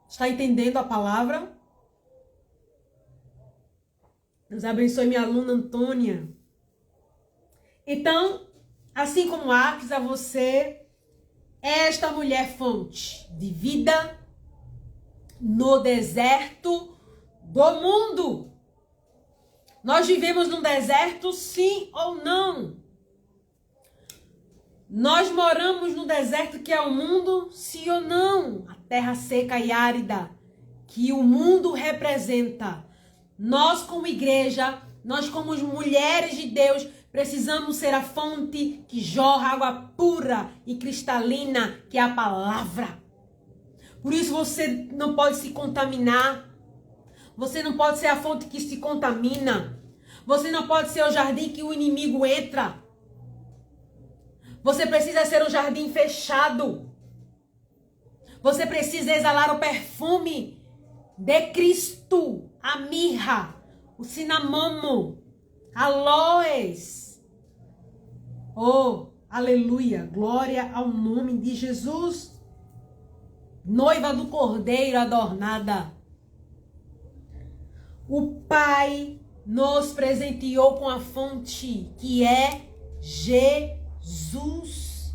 Está entendendo a palavra? Deus abençoe minha aluna Antônia. Então, assim como Axa, você é esta mulher fonte de vida, no deserto do mundo. Nós vivemos num deserto, sim ou não? Nós moramos no deserto que é o mundo, sim ou não? A terra seca e árida que o mundo representa. Nós como igreja, nós como mulheres de Deus, precisamos ser a fonte que jorra água pura e cristalina, que é a palavra. Por isso você não pode se contaminar. Você não pode ser a fonte que se contamina. Você não pode ser o jardim que o inimigo entra. Você precisa ser um jardim fechado. Você precisa exalar o perfume de Cristo, a mirra, o cinamomo, aloes. Oh, aleluia, glória ao nome de Jesus. Noiva do Cordeiro adornada. O Pai nos presenteou com a fonte que é Jesus.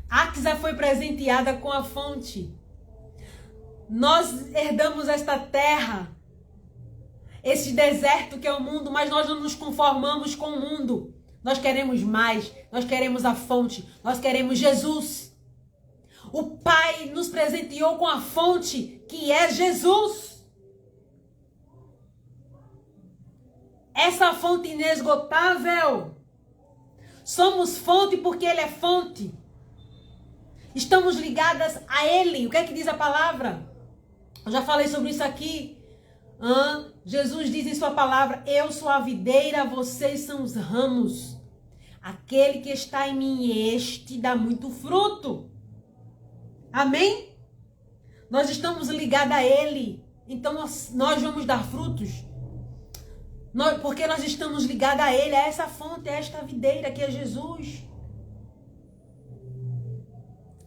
Axa foi presenteada com a fonte. Nós herdamos esta terra, esse deserto que é o mundo, mas nós não nos conformamos com o mundo. Nós queremos mais, nós queremos a fonte, nós queremos Jesus. O Pai nos presenteou com a fonte que é Jesus. Essa fonte inesgotável. Somos fonte porque Ele é fonte. Estamos ligadas a Ele. O que é que diz a palavra? Eu já falei sobre isso aqui. Jesus diz em sua palavra: eu sou a videira, vocês são os ramos. Aquele que está em mim, este dá muito fruto. Amém? Nós estamos ligados a Ele. Então nós vamos dar frutos. Porque nós estamos ligados a Ele, a essa fonte, a esta videira que é Jesus.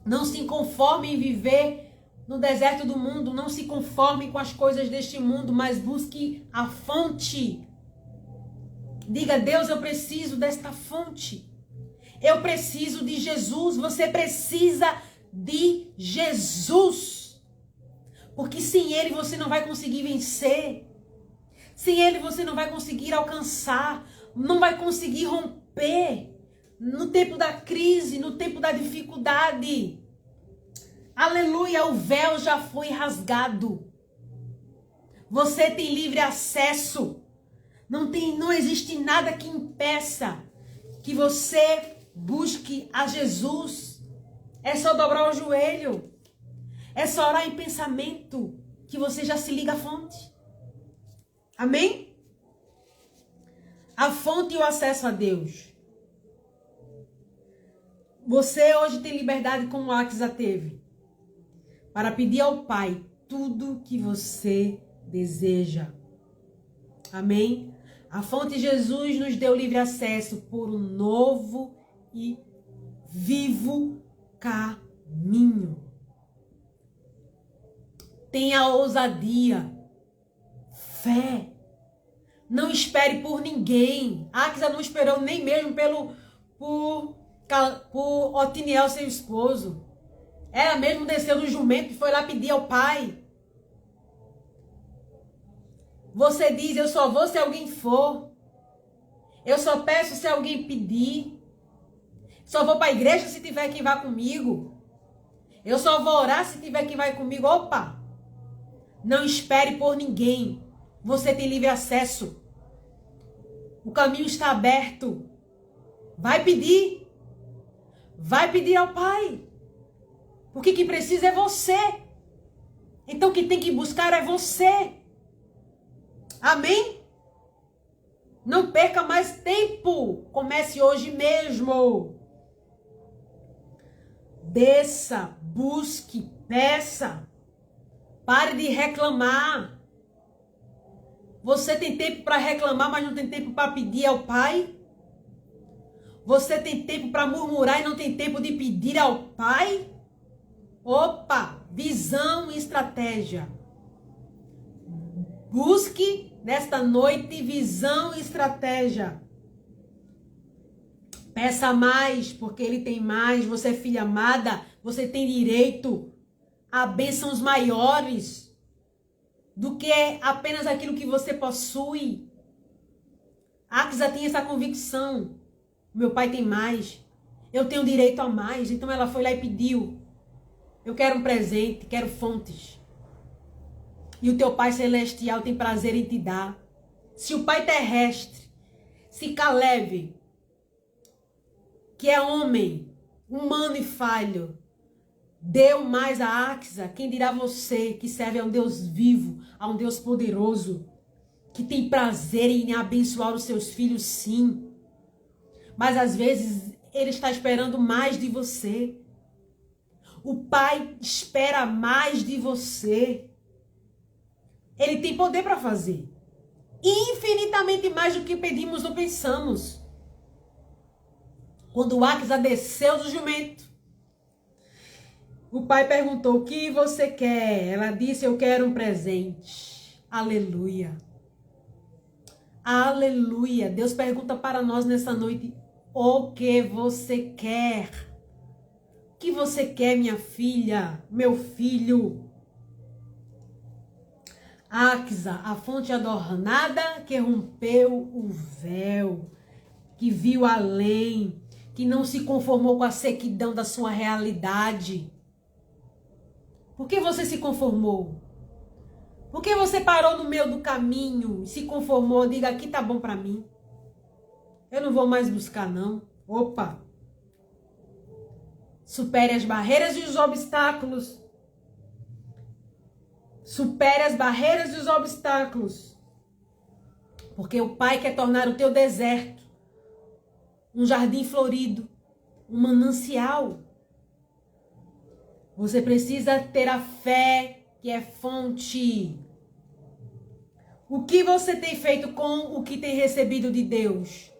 Não se conforme em viver no deserto do mundo. Não se conforme com as coisas deste mundo, mas busque a fonte. Diga: Deus, eu preciso desta fonte. Eu preciso de Jesus. Você precisa de Jesus. Porque sem Ele você não vai conseguir vencer. Sem Ele você não vai conseguir alcançar. Não vai conseguir romper. No tempo da crise, no tempo da dificuldade. Aleluia, o véu já foi rasgado. Você tem livre acesso. Não existe nada que impeça que você busque a Jesus. É só dobrar o joelho. É só orar em pensamento que você já se liga à fonte. Amém? A fonte e o acesso a Deus. Você hoje tem liberdade como Axa teve para pedir ao Pai tudo que você deseja. Amém? A fonte Jesus nos deu livre acesso por um novo e vivo caminho. Tenha ousadia, fé. Não espere por ninguém. Axa não esperou nem mesmo por Otiniel, seu esposo. Ela mesmo desceu do jumento e foi lá pedir ao pai. Você diz: eu só vou se alguém for. Eu só peço se alguém pedir. Só vou para a igreja se tiver quem vá comigo. Eu só vou orar se tiver quem vai comigo. Opa! Não espere por ninguém. Você tem livre acesso. O caminho está aberto. Vai pedir. Vai pedir ao Pai. Porque quem precisa é você. Então quem tem que buscar é você. Amém? Não perca mais tempo. Comece hoje mesmo. Desça, busque, peça. Pare de reclamar. Você tem tempo para reclamar, mas não tem tempo para pedir ao Pai? Você tem tempo para murmurar e não tem tempo de pedir ao Pai? Opa! Visão e estratégia. Busque nesta noite visão e estratégia. Peça mais, porque Ele tem mais. Você é filha amada, você tem direito a bênçãos maiores. do que apenas aquilo que você possui. Axa tinha essa convicção. Meu pai tem mais. Eu tenho direito a mais. Então ela foi lá e pediu. Eu quero um presente, quero fontes. E o teu Pai Celestial tem prazer em te dar. Se o Pai Terrestre, se Caleb, que é homem, humano e falho, deu mais a Axa, quem dirá você, que serve a um Deus vivo, a um Deus poderoso, que tem prazer em abençoar os seus filhos, sim. Mas às vezes ele está esperando mais de você. O Pai espera mais de você. Ele tem poder para fazer. Infinitamente mais do que pedimos ou pensamos. Quando Axa desceu do jumento, o pai perguntou: o que você quer? Ela disse: eu quero um presente. Aleluia. Aleluia. Deus pergunta para nós nessa noite: o que você quer? O que você quer, minha filha, meu filho? Axa, a fonte adornada que rompeu o véu, que viu além, que não se conformou com a sequidão da sua realidade. Por que você se conformou? Por que você parou no meio do caminho e se conformou? Diga: aqui tá bom para mim. Eu não vou mais buscar, não. Opa! Supere as barreiras e os obstáculos. Supere as barreiras e os obstáculos. Porque o Pai quer tornar o teu deserto um jardim florido, um manancial. Você precisa ter a fé que é fonte. O que você tem feito com o que tem recebido de Deus?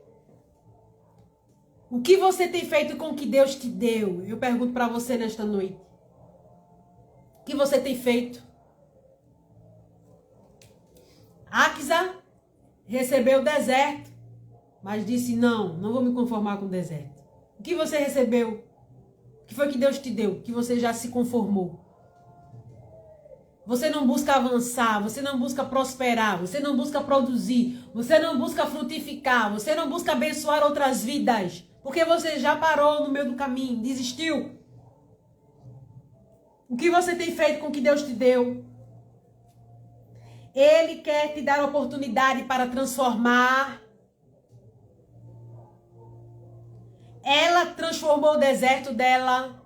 O que você tem feito com o que Deus te deu? Eu pergunto para você nesta noite. O que você tem feito? Axa recebeu o deserto, mas disse: não vou me conformar com o deserto. O que você recebeu? O que foi que Deus te deu? Que você já se conformou. Você não busca avançar, você não busca prosperar, você não busca produzir, você não busca frutificar, você não busca abençoar outras vidas, porque você já parou no meio do caminho, desistiu. O que você tem feito com o que Deus te deu? Ele quer te dar a oportunidade para transformar. Ela transformou o deserto dela.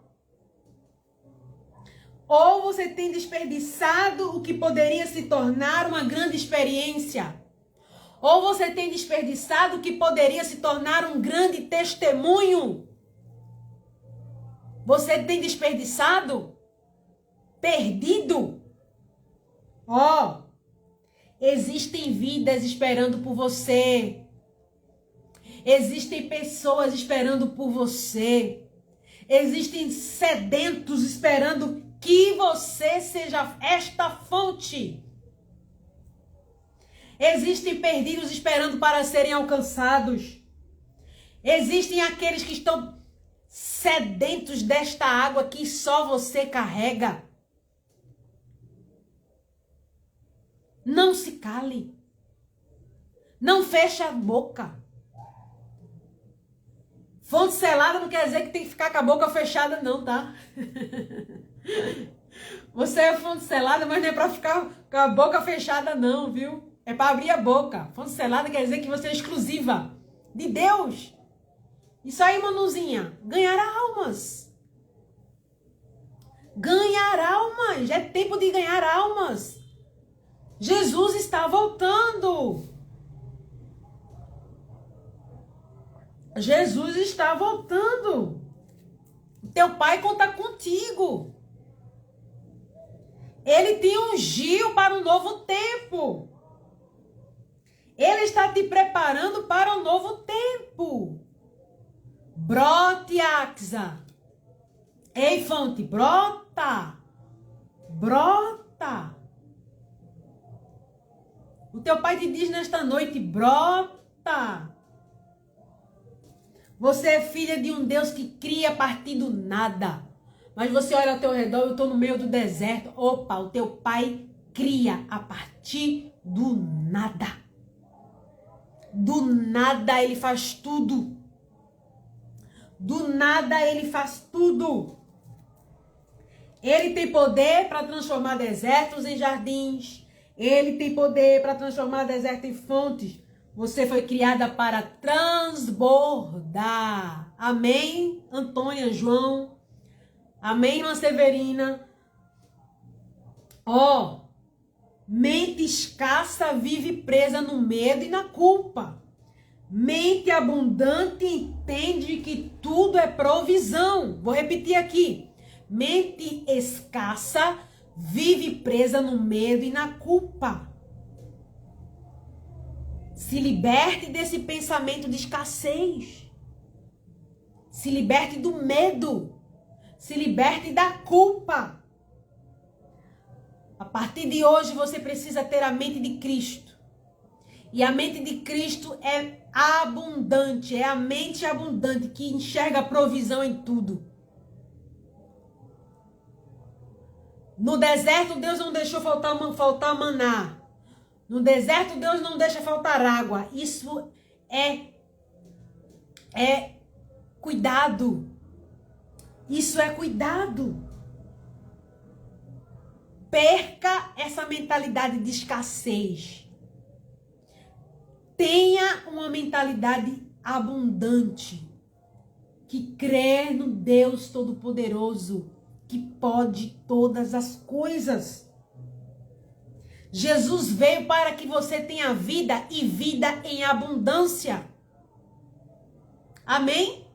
Ou você tem desperdiçado o que poderia se tornar uma grande experiência. Ou você tem desperdiçado o que poderia se tornar um grande testemunho. Você tem desperdiçado? Perdido? Ó, existem vidas esperando por você. Existem pessoas esperando por você. Existem sedentos esperando que você seja esta fonte. Existem perdidos esperando para serem alcançados. Existem aqueles que estão sedentos desta água que só você carrega. Não se cale. Não feche a boca. Fonte selada não quer dizer que tem que ficar com a boca fechada, não, tá? Você é fonte selada, mas não é pra ficar com a boca fechada, não, viu? É pra abrir a boca. Fonte selada quer dizer que você é exclusiva de Deus. Isso aí, manuzinha. Ganhar almas. Ganhar almas. É tempo de ganhar almas. Jesus está voltando. Jesus está voltando. Teu pai conta contigo. Ele te ungiu para um novo tempo. Ele está te preparando para um novo tempo. Brote, Axa. Ei, fonte, brota. Brota. O teu pai te diz nesta noite: brota. Você é filha de um Deus que cria a partir do nada. Mas você olha ao teu redor: eu estou no meio do deserto. Opa, o teu pai cria a partir do nada. Do nada ele faz tudo. Do nada ele faz tudo. Ele tem poder para transformar desertos em jardins. Ele tem poder para transformar deserto em fontes. Você foi criada para transbordar. Amém, Antônia, João? Amém, irmã Severina? Ó, mente escassa vive presa no medo e na culpa. Mente abundante entende que tudo é provisão. Vou repetir aqui. Mente escassa vive presa no medo e na culpa. Se liberte desse pensamento de escassez. Se liberte do medo. Se liberte da culpa. A partir de hoje você precisa ter a mente de Cristo. E a mente de Cristo é abundante. É a mente abundante que enxerga provisão em tudo. No deserto, Deus não deixou faltar maná. No deserto, Deus não deixa faltar água. Isso é cuidado. Isso é cuidado. Perca essa mentalidade de escassez. Tenha uma mentalidade abundante. Que crê no Deus Todo-Poderoso. Que pode todas as coisas. Jesus veio para que você tenha vida e vida em abundância. Amém?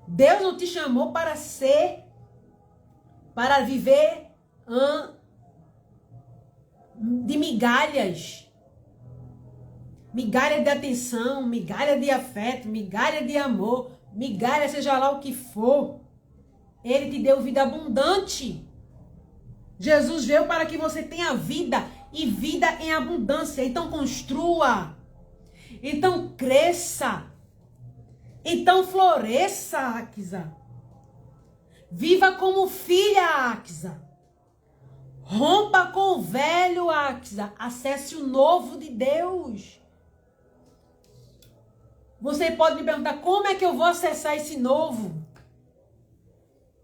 Deus não te chamou para viver de migalhas. Migalha de atenção, migalha de afeto, migalha de amor, migalha seja lá o que for. Ele te deu vida abundante. Jesus veio para que você tenha vida e vida em abundância. Então construa. Então cresça. Então floresça, Áquisa. Viva como filha, Áquisa. Rompa com o velho, Áquisa. Acesse o novo de Deus. Você pode me perguntar, como é que eu vou acessar esse novo?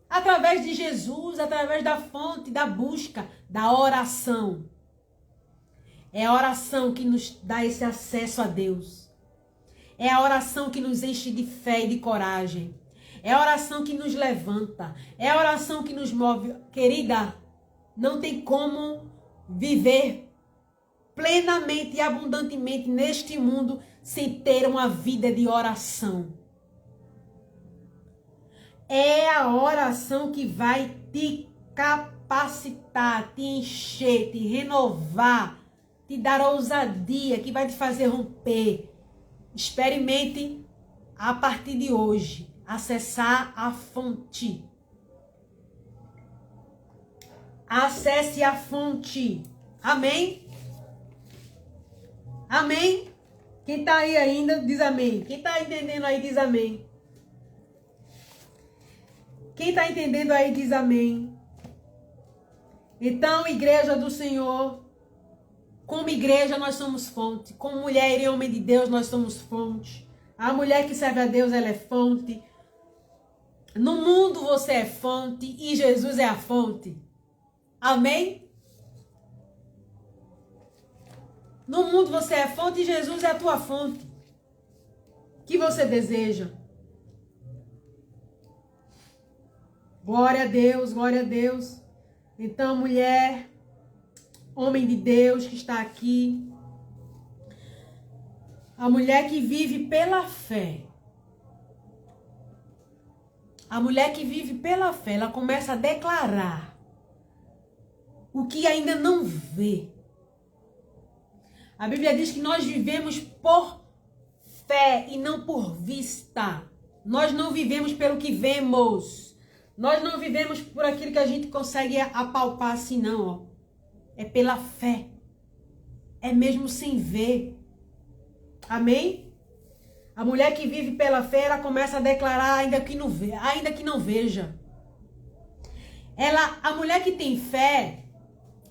Através de Jesus, através da fonte, da busca, da oração. É a oração que nos dá esse acesso a Deus. É a oração que nos enche de fé e de coragem. É a oração que nos levanta. É a oração que nos move. Querida, não tem como viver plenamente e abundantemente neste mundo sem ter uma vida de oração. É a oração que vai te capacitar, te encher, te renovar, te dar ousadia, que vai te fazer romper. Experimente a partir de hoje acessar a fonte. Acesse a fonte. Amém? Amém? Quem está aí ainda, diz amém. Quem está entendendo aí, diz amém. Quem está entendendo aí, diz amém. Então, igreja do Senhor, como igreja nós somos fonte. Como mulher e homem de Deus nós somos fonte. A mulher que serve a Deus, ela é fonte. No mundo você é fonte e Jesus é a fonte. Amém? No mundo você é fonte e Jesus é a tua fonte. O que você deseja? Glória a Deus, glória a Deus. Então, mulher, homem de Deus que está aqui. A mulher que vive pela fé. A mulher que vive pela fé, ela começa a declarar o que ainda não vê. A Bíblia diz que nós vivemos por fé e não por vista. Nós não vivemos pelo que vemos. Nós não vivemos por aquilo que a gente consegue apalpar assim, não, ó. É pela fé. É mesmo sem ver. Amém? A mulher que vive pela fé, ela começa a declarar ainda que não veja. A mulher que tem fé,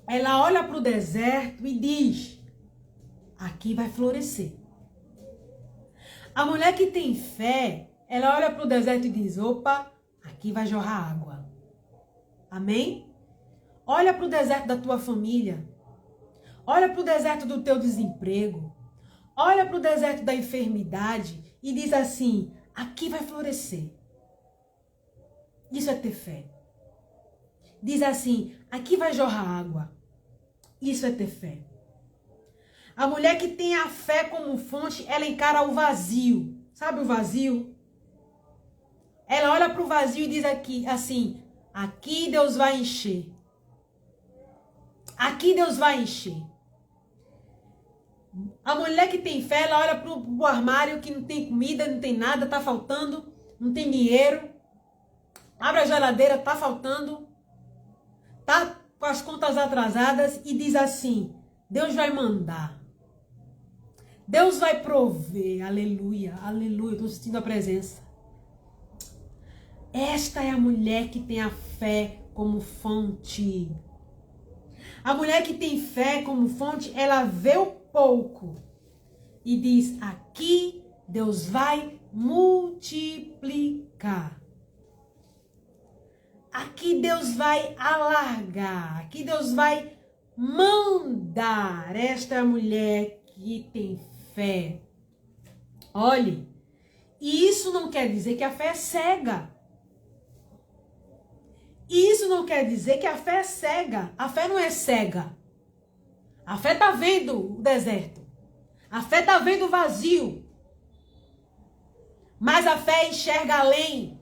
ela olha para o deserto e diz: aqui vai florescer. A mulher que tem fé, ela olha para o deserto e diz: opa, aqui vai jorrar água. Amém? Olha para o deserto da tua família. Olha para o deserto do teu desemprego. Olha para o deserto da enfermidade e diz assim: aqui vai florescer. Isso é ter fé. Diz assim: aqui vai jorrar água. Isso é ter fé. A mulher que tem a fé como fonte, ela encara o vazio. Sabe o vazio? Ela olha para o vazio e diz aqui, assim: aqui Deus vai encher. Aqui Deus vai encher. A mulher que tem fé, ela olha para o armário que não tem comida, não tem nada, tá faltando, não tem dinheiro. Abre a geladeira, tá faltando. Tá com as contas atrasadas e diz assim: Deus vai mandar. Deus vai prover. Aleluia, aleluia. Estou sentindo a presença. Esta é a mulher que tem a fé como fonte. A mulher que tem fé como fonte, ela vê o pouco e diz: aqui Deus vai multiplicar. Aqui Deus vai alargar. Aqui Deus vai mandar. Esta é a mulher que tem fé. Olhe, e isso não quer dizer que a fé é cega. Isso não quer dizer que a fé é cega. A fé não é cega. A fé está vendo o deserto. A fé está vendo o vazio. Mas a fé enxerga além.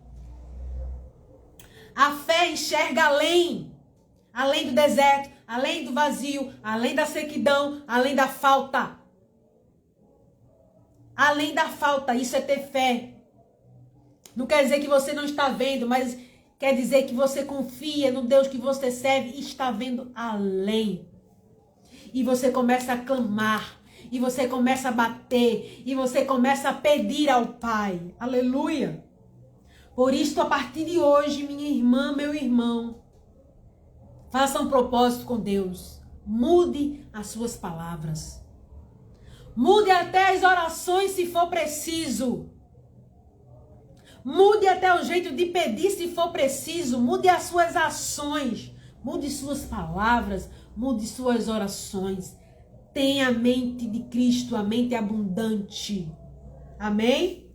A fé enxerga além. Além do deserto, além do vazio, além da sequidão, além da falta. Além da falta, isso é ter fé. Não quer dizer que você não está vendo, mas quer dizer que você confia no Deus que você serve e está vendo além. E você começa a clamar, e você começa a bater, e você começa a pedir ao Pai. Aleluia! Por isso, a partir de hoje, minha irmã, meu irmão, faça um propósito com Deus. Mude as suas palavras. Mude até as orações se for preciso. Mude até o jeito de pedir se for preciso. Mude as suas ações. Mude suas palavras. Mude suas orações. Tenha a mente de Cristo, a mente abundante. Amém?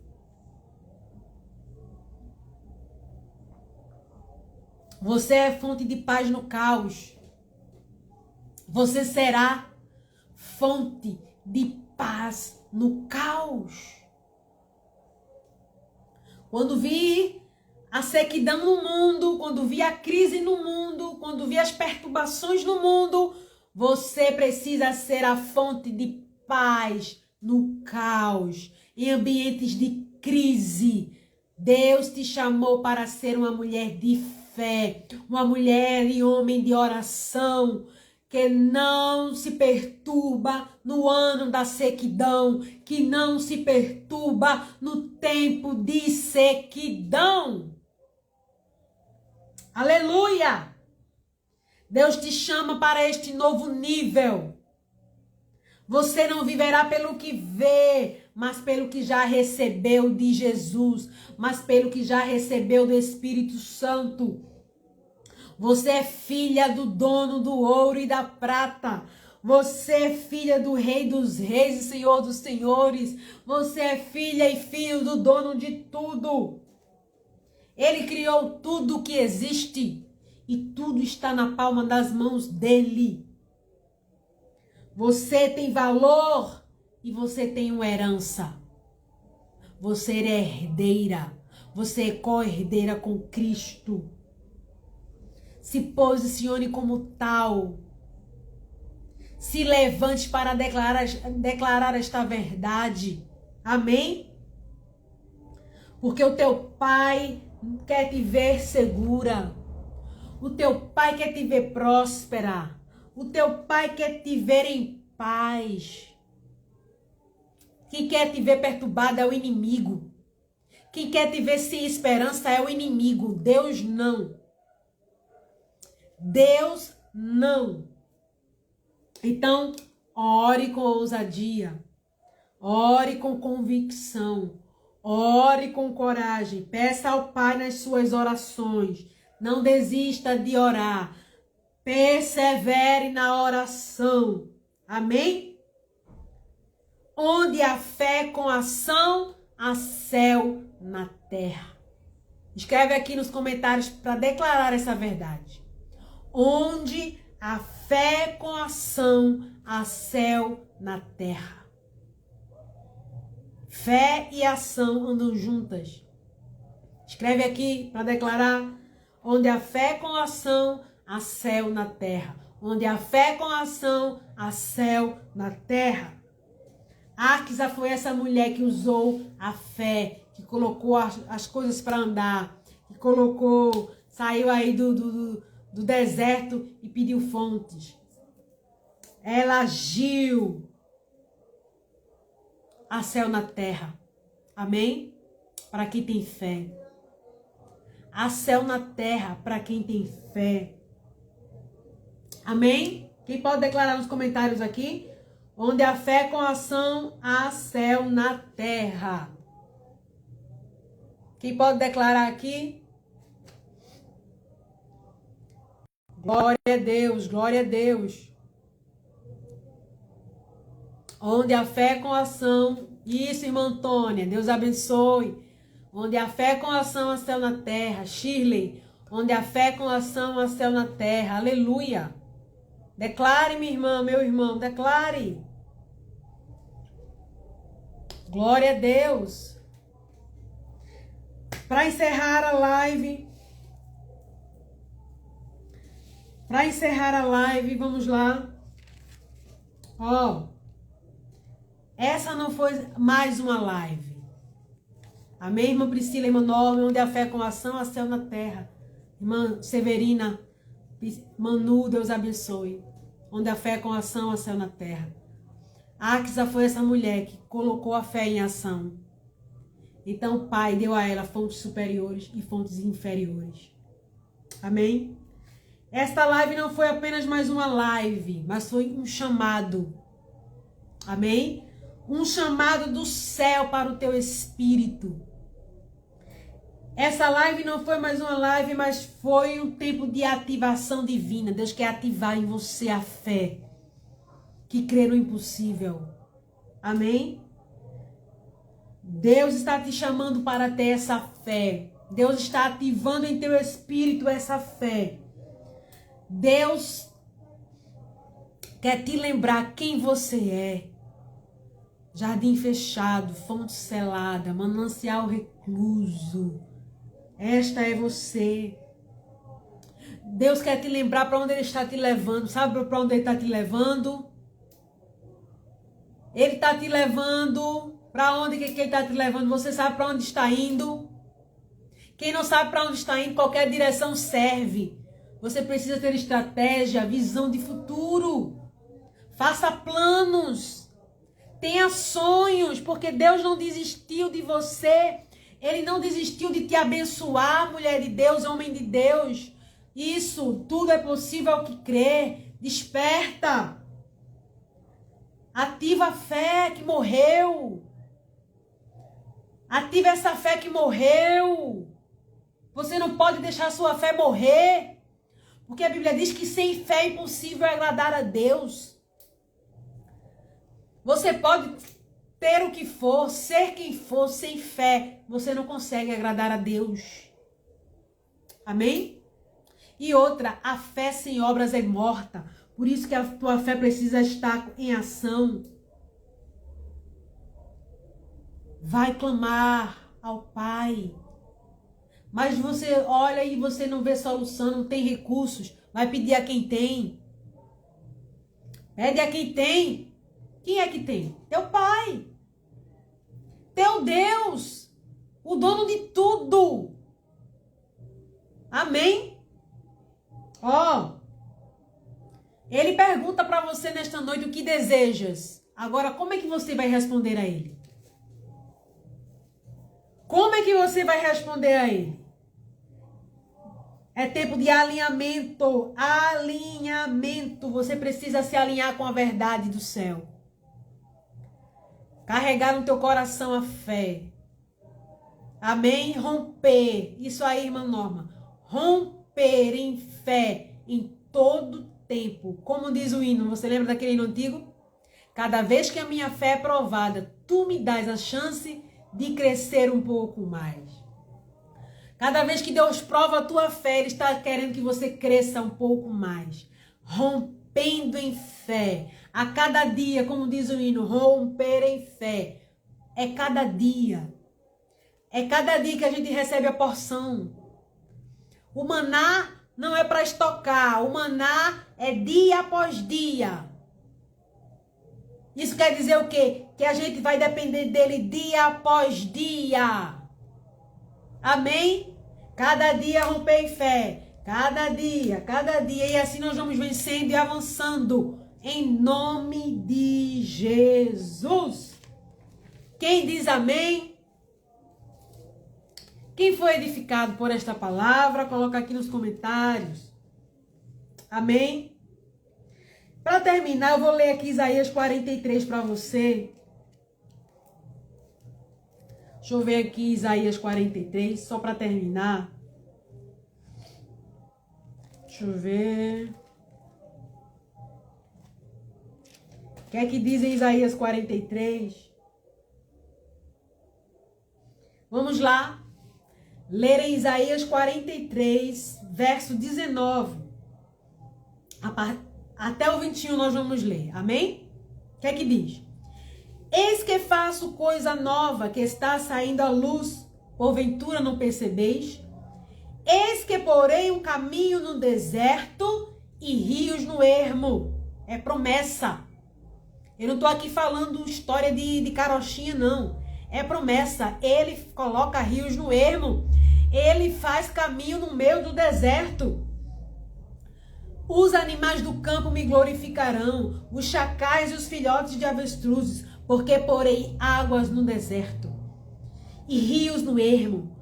Você é fonte de paz no caos. Você será fonte de paz no caos. Quando vi a sequidão no mundo, quando vi a crise no mundo, quando vi as perturbações no mundo, você precisa ser a fonte de paz no caos, em ambientes de crise. Deus te chamou para ser uma mulher de fé, uma mulher e homem de oração, que não se perturba no ano da sequidão, que não se perturba no tempo de sequidão. Aleluia! Deus te chama para este novo nível. Você não viverá pelo que vê, mas pelo que já recebeu de Jesus, mas pelo que já recebeu do Espírito Santo. Você é filha do dono do ouro e da prata. Você é filha do Rei dos Reis e Senhor dos Senhores. Você é filha e filho do dono de tudo. Ele criou tudo que existe e tudo está na palma das mãos dele. Você tem valor e você tem uma herança. Você é herdeira. Você é co-herdeira com Cristo. Se posicione como tal. Se levante para declarar esta verdade. Amém? Porque o teu Pai quer te ver segura. O teu Pai quer te ver próspera. O teu Pai quer te ver em paz. Quem quer te ver perturbada é o inimigo. Quem quer te ver sem esperança é o inimigo. Deus não. Deus não. Então, ore com ousadia, ore com convicção, ore com coragem, peça ao Pai nas suas orações, não desista de orar, persevere na oração, amém? Onde há fé com ação, há céu na terra. Escreve aqui nos comentários para declarar essa verdade. Onde há fé com ação, há céu na terra. Fé e ação andam juntas. Escreve aqui para declarar. Onde há fé com ação, há céu na terra. Onde há fé com ação, há céu na terra. Áquisa foi essa mulher que usou a fé, que colocou as coisas para andar, que saiu aí do deserto e pediu fontes. Ela agiu. Há céu na terra. Amém? Para quem tem fé. Há céu na terra para quem tem fé. Amém? Quem pode declarar nos comentários aqui? Onde há fé com ação, há céu na terra. Quem pode declarar aqui? Glória a Deus, glória a Deus. Onde há fé com ação, isso, irmã Antônia, Deus abençoe. Onde há fé com ação, há céu na terra. Shirley, onde há fé com ação, há céu na terra. Aleluia. Declare, minha irmã, meu irmão, declare. Glória a Deus. Para encerrar a live. Vamos lá. Ó. Essa não foi mais uma live. Amém, irmã Priscila, irmã Norma, onde a fé com ação, há céu na terra. Irmã Severina, Manu, Deus abençoe. Onde a fé com ação, há céu na terra. Áquisa foi essa mulher que colocou a fé em ação. Então o Pai deu a ela fontes superiores e fontes inferiores. Amém? Esta live não foi apenas mais uma live, mas foi um chamado. Amém? Um chamado do céu para o teu espírito. Essa live não foi mais uma live, mas foi um tempo de ativação divina. Deus quer ativar em você a fé que crê no impossível. Amém? Deus está te chamando para ter essa fé. Deus está ativando em teu espírito essa fé. Deus quer te lembrar quem você é. Jardim fechado, fonte selada, manancial recluso. Esta é você. Deus quer te lembrar para onde Ele está te levando. Sabe para onde Ele está te levando? Ele está te levando. Para onde que Ele está te levando? Você sabe para onde está indo? Quem não sabe para onde está indo, qualquer direção serve. Você precisa ter estratégia, visão de futuro. Faça planos. Tenha sonhos, porque Deus não desistiu de você. Ele não desistiu de te abençoar, mulher de Deus, homem de Deus. Isso, tudo é possível ao que crê. Desperta. Ativa a fé que morreu. Ativa essa fé que morreu. Você não pode deixar a sua fé morrer. Porque a Bíblia diz que sem fé é impossível agradar a Deus. Você pode ter o que for, ser quem for, sem fé, você não consegue agradar a Deus. Amém? E outra, a fé sem obras é morta. Por isso que a tua fé precisa estar em ação. Vai clamar ao Pai. Mas você olha e você não vê solução, não tem recursos. Vai pedir a quem tem. Pede a quem tem. Quem é que tem? Teu Pai. Teu Deus. O dono de tudo. Amém? Ó. Ele pergunta para você nesta noite o que desejas. Agora, como é que você vai responder a ele? Como é que você vai responder a ele? É tempo de alinhamento. Alinhamento. Você precisa se alinhar com a verdade do céu. Carregar no teu coração a fé. Amém? Romper. Isso aí, irmã Norma. Romper em fé em todo tempo. Como diz o hino, você lembra daquele hino antigo? Cada vez que a minha fé é provada, tu me dás a chance de crescer um pouco mais. Cada vez que Deus prova a tua fé, Ele está querendo que você cresça um pouco mais. Rompendo em fé. A cada dia, como diz o hino, romper em fé. É cada dia. É cada dia que a gente recebe a porção. O maná não é para estocar. O maná é dia após dia. Isso quer dizer o quê? Que a gente vai depender dele dia após dia. Amém? Cada dia romper em fé. Cada dia. E assim nós vamos vencendo e avançando. Em nome de Jesus. Quem diz amém? Quem foi edificado por esta palavra, coloca aqui nos comentários. Amém? Para terminar, eu vou ler aqui Isaías 43 para você. Deixa eu ver aqui Isaías 43, só para terminar. Deixa eu ver. O que é que diz em Isaías 43? Vamos lá. Ler em Isaías 43, verso 19. Até o 21 nós vamos ler. Amém? O que é que diz? Eis que faço coisa nova que está saindo à luz, porventura não percebeis? Eis que porei um caminho no deserto e rios no ermo. É promessa. Eu não estou aqui falando história de carochinha, não. É promessa. Ele coloca rios no ermo. Ele faz caminho no meio do deserto. Os animais do campo me glorificarão, os chacais e os filhotes de avestruzes, porque porei águas no deserto e rios no ermo,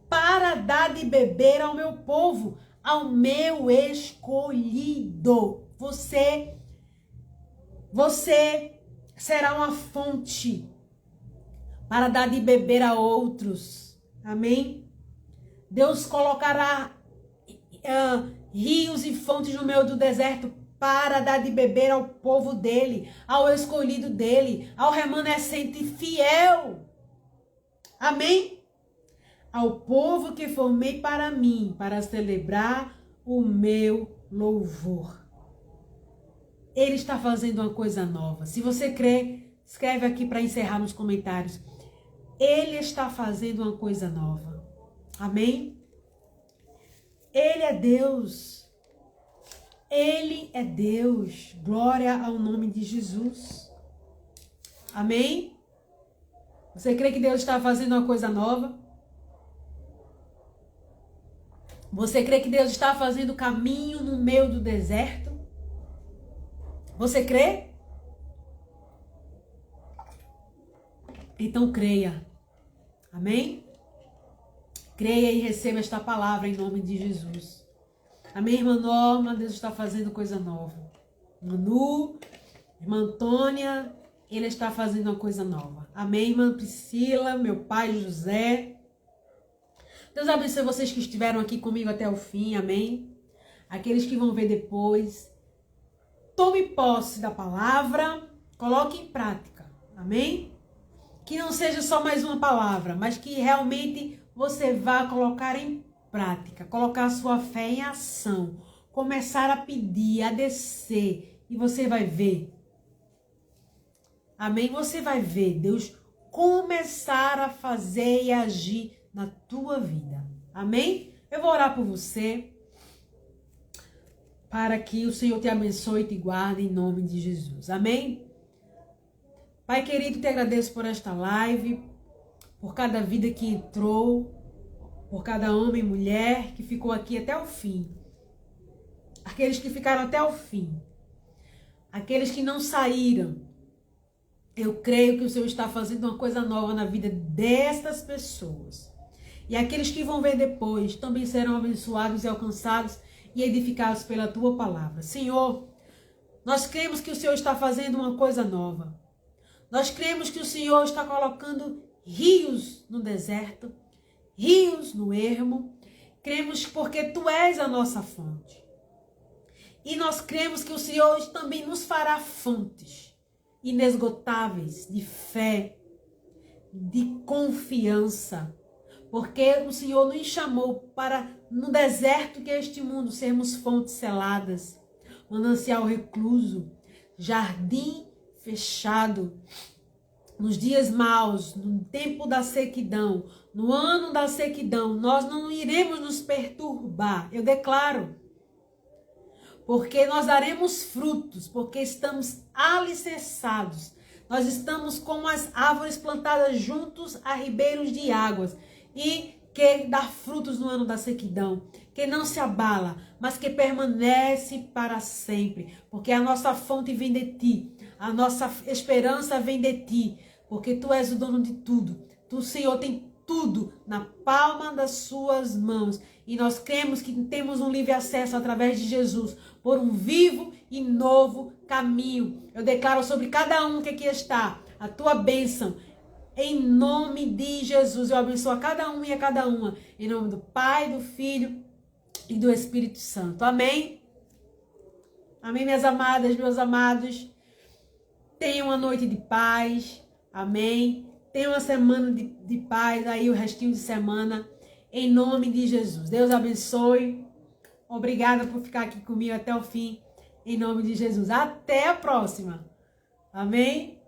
para dar de beber ao meu povo, ao meu escolhido. Você será uma fonte para dar de beber a outros. Amém? Deus colocará rios e fontes no meio do deserto para dar de beber ao povo dele, ao escolhido dele, ao remanescente fiel. Amém? Ao povo que formei para mim, para celebrar o meu louvor. Ele está fazendo uma coisa nova. Se você crê, escreve aqui para encerrar nos comentários. Ele está fazendo uma coisa nova. Amém? Ele é Deus. Ele é Deus. Glória ao nome de Jesus. Amém? Você crê que Deus está fazendo uma coisa nova? Você crê que Deus está fazendo caminho no meio do deserto? Você crê? Então creia. Amém? Creia e receba esta palavra em nome de Jesus. Amém, irmã Norma? Deus está fazendo coisa nova. Manu, irmã Antônia, Ele está fazendo uma coisa nova. Amém, irmã Priscila, meu pai José. Deus abençoe vocês que estiveram aqui comigo até o fim. Amém? Aqueles que vão ver depois. Tome posse da palavra. Coloque em prática. Amém? Que não seja só mais uma palavra, mas que realmente você vá colocar em prática, colocar a sua fé em ação, começar a pedir, a descer, e você vai ver. Amém? Você vai ver Deus começar a fazer e agir na tua vida. Amém? Eu vou orar por você, para que o Senhor te abençoe e te guarde em nome de Jesus. Amém? Pai querido, te agradeço por esta live, por cada vida que entrou, por cada homem e mulher que ficou aqui até o fim. Aqueles que ficaram até o fim. Aqueles que não saíram. Eu creio que o Senhor está fazendo uma coisa nova na vida destas pessoas. E aqueles que vão ver depois também serão abençoados e alcançados e edificados pela tua palavra. Senhor, nós cremos que o Senhor está fazendo uma coisa nova. Nós cremos que o Senhor está colocando rios no deserto, rios no ermo. Cremos porque tu és a nossa fonte. E nós cremos que o Senhor também nos fará fontes inesgotáveis de fé, de confiança. Porque o Senhor nos chamou para, no deserto que é este mundo, sermos fontes seladas, manancial recluso, jardim fechado. Nos dias maus, no tempo da sequidão, no ano da sequidão, nós não iremos nos perturbar, eu declaro. Porque nós daremos frutos, porque estamos alicerçados. Nós estamos como as árvores plantadas juntos a ribeiros de águas. E que dá frutos no ano da sequidão, que não se abala, mas que permanece para sempre. Porque a nossa fonte vem de ti, a nossa esperança vem de ti. Porque tu és o dono de tudo. Tu, Senhor, tem tudo na palma das suas mãos. E nós cremos que temos um livre acesso através de Jesus por um vivo e novo caminho. Eu declaro sobre cada um que aqui está a tua bênção. Em nome de Jesus, eu abençoo a cada um e a cada uma. Em nome do Pai, do Filho e do Espírito Santo. Amém? Amém, minhas amadas, meus amados. Tenham uma noite de paz. Amém? Tenha uma semana de paz, aí o restinho de semana, em nome de Jesus. Deus abençoe. Obrigada por ficar aqui comigo até o fim, em nome de Jesus. Até a próxima. Amém?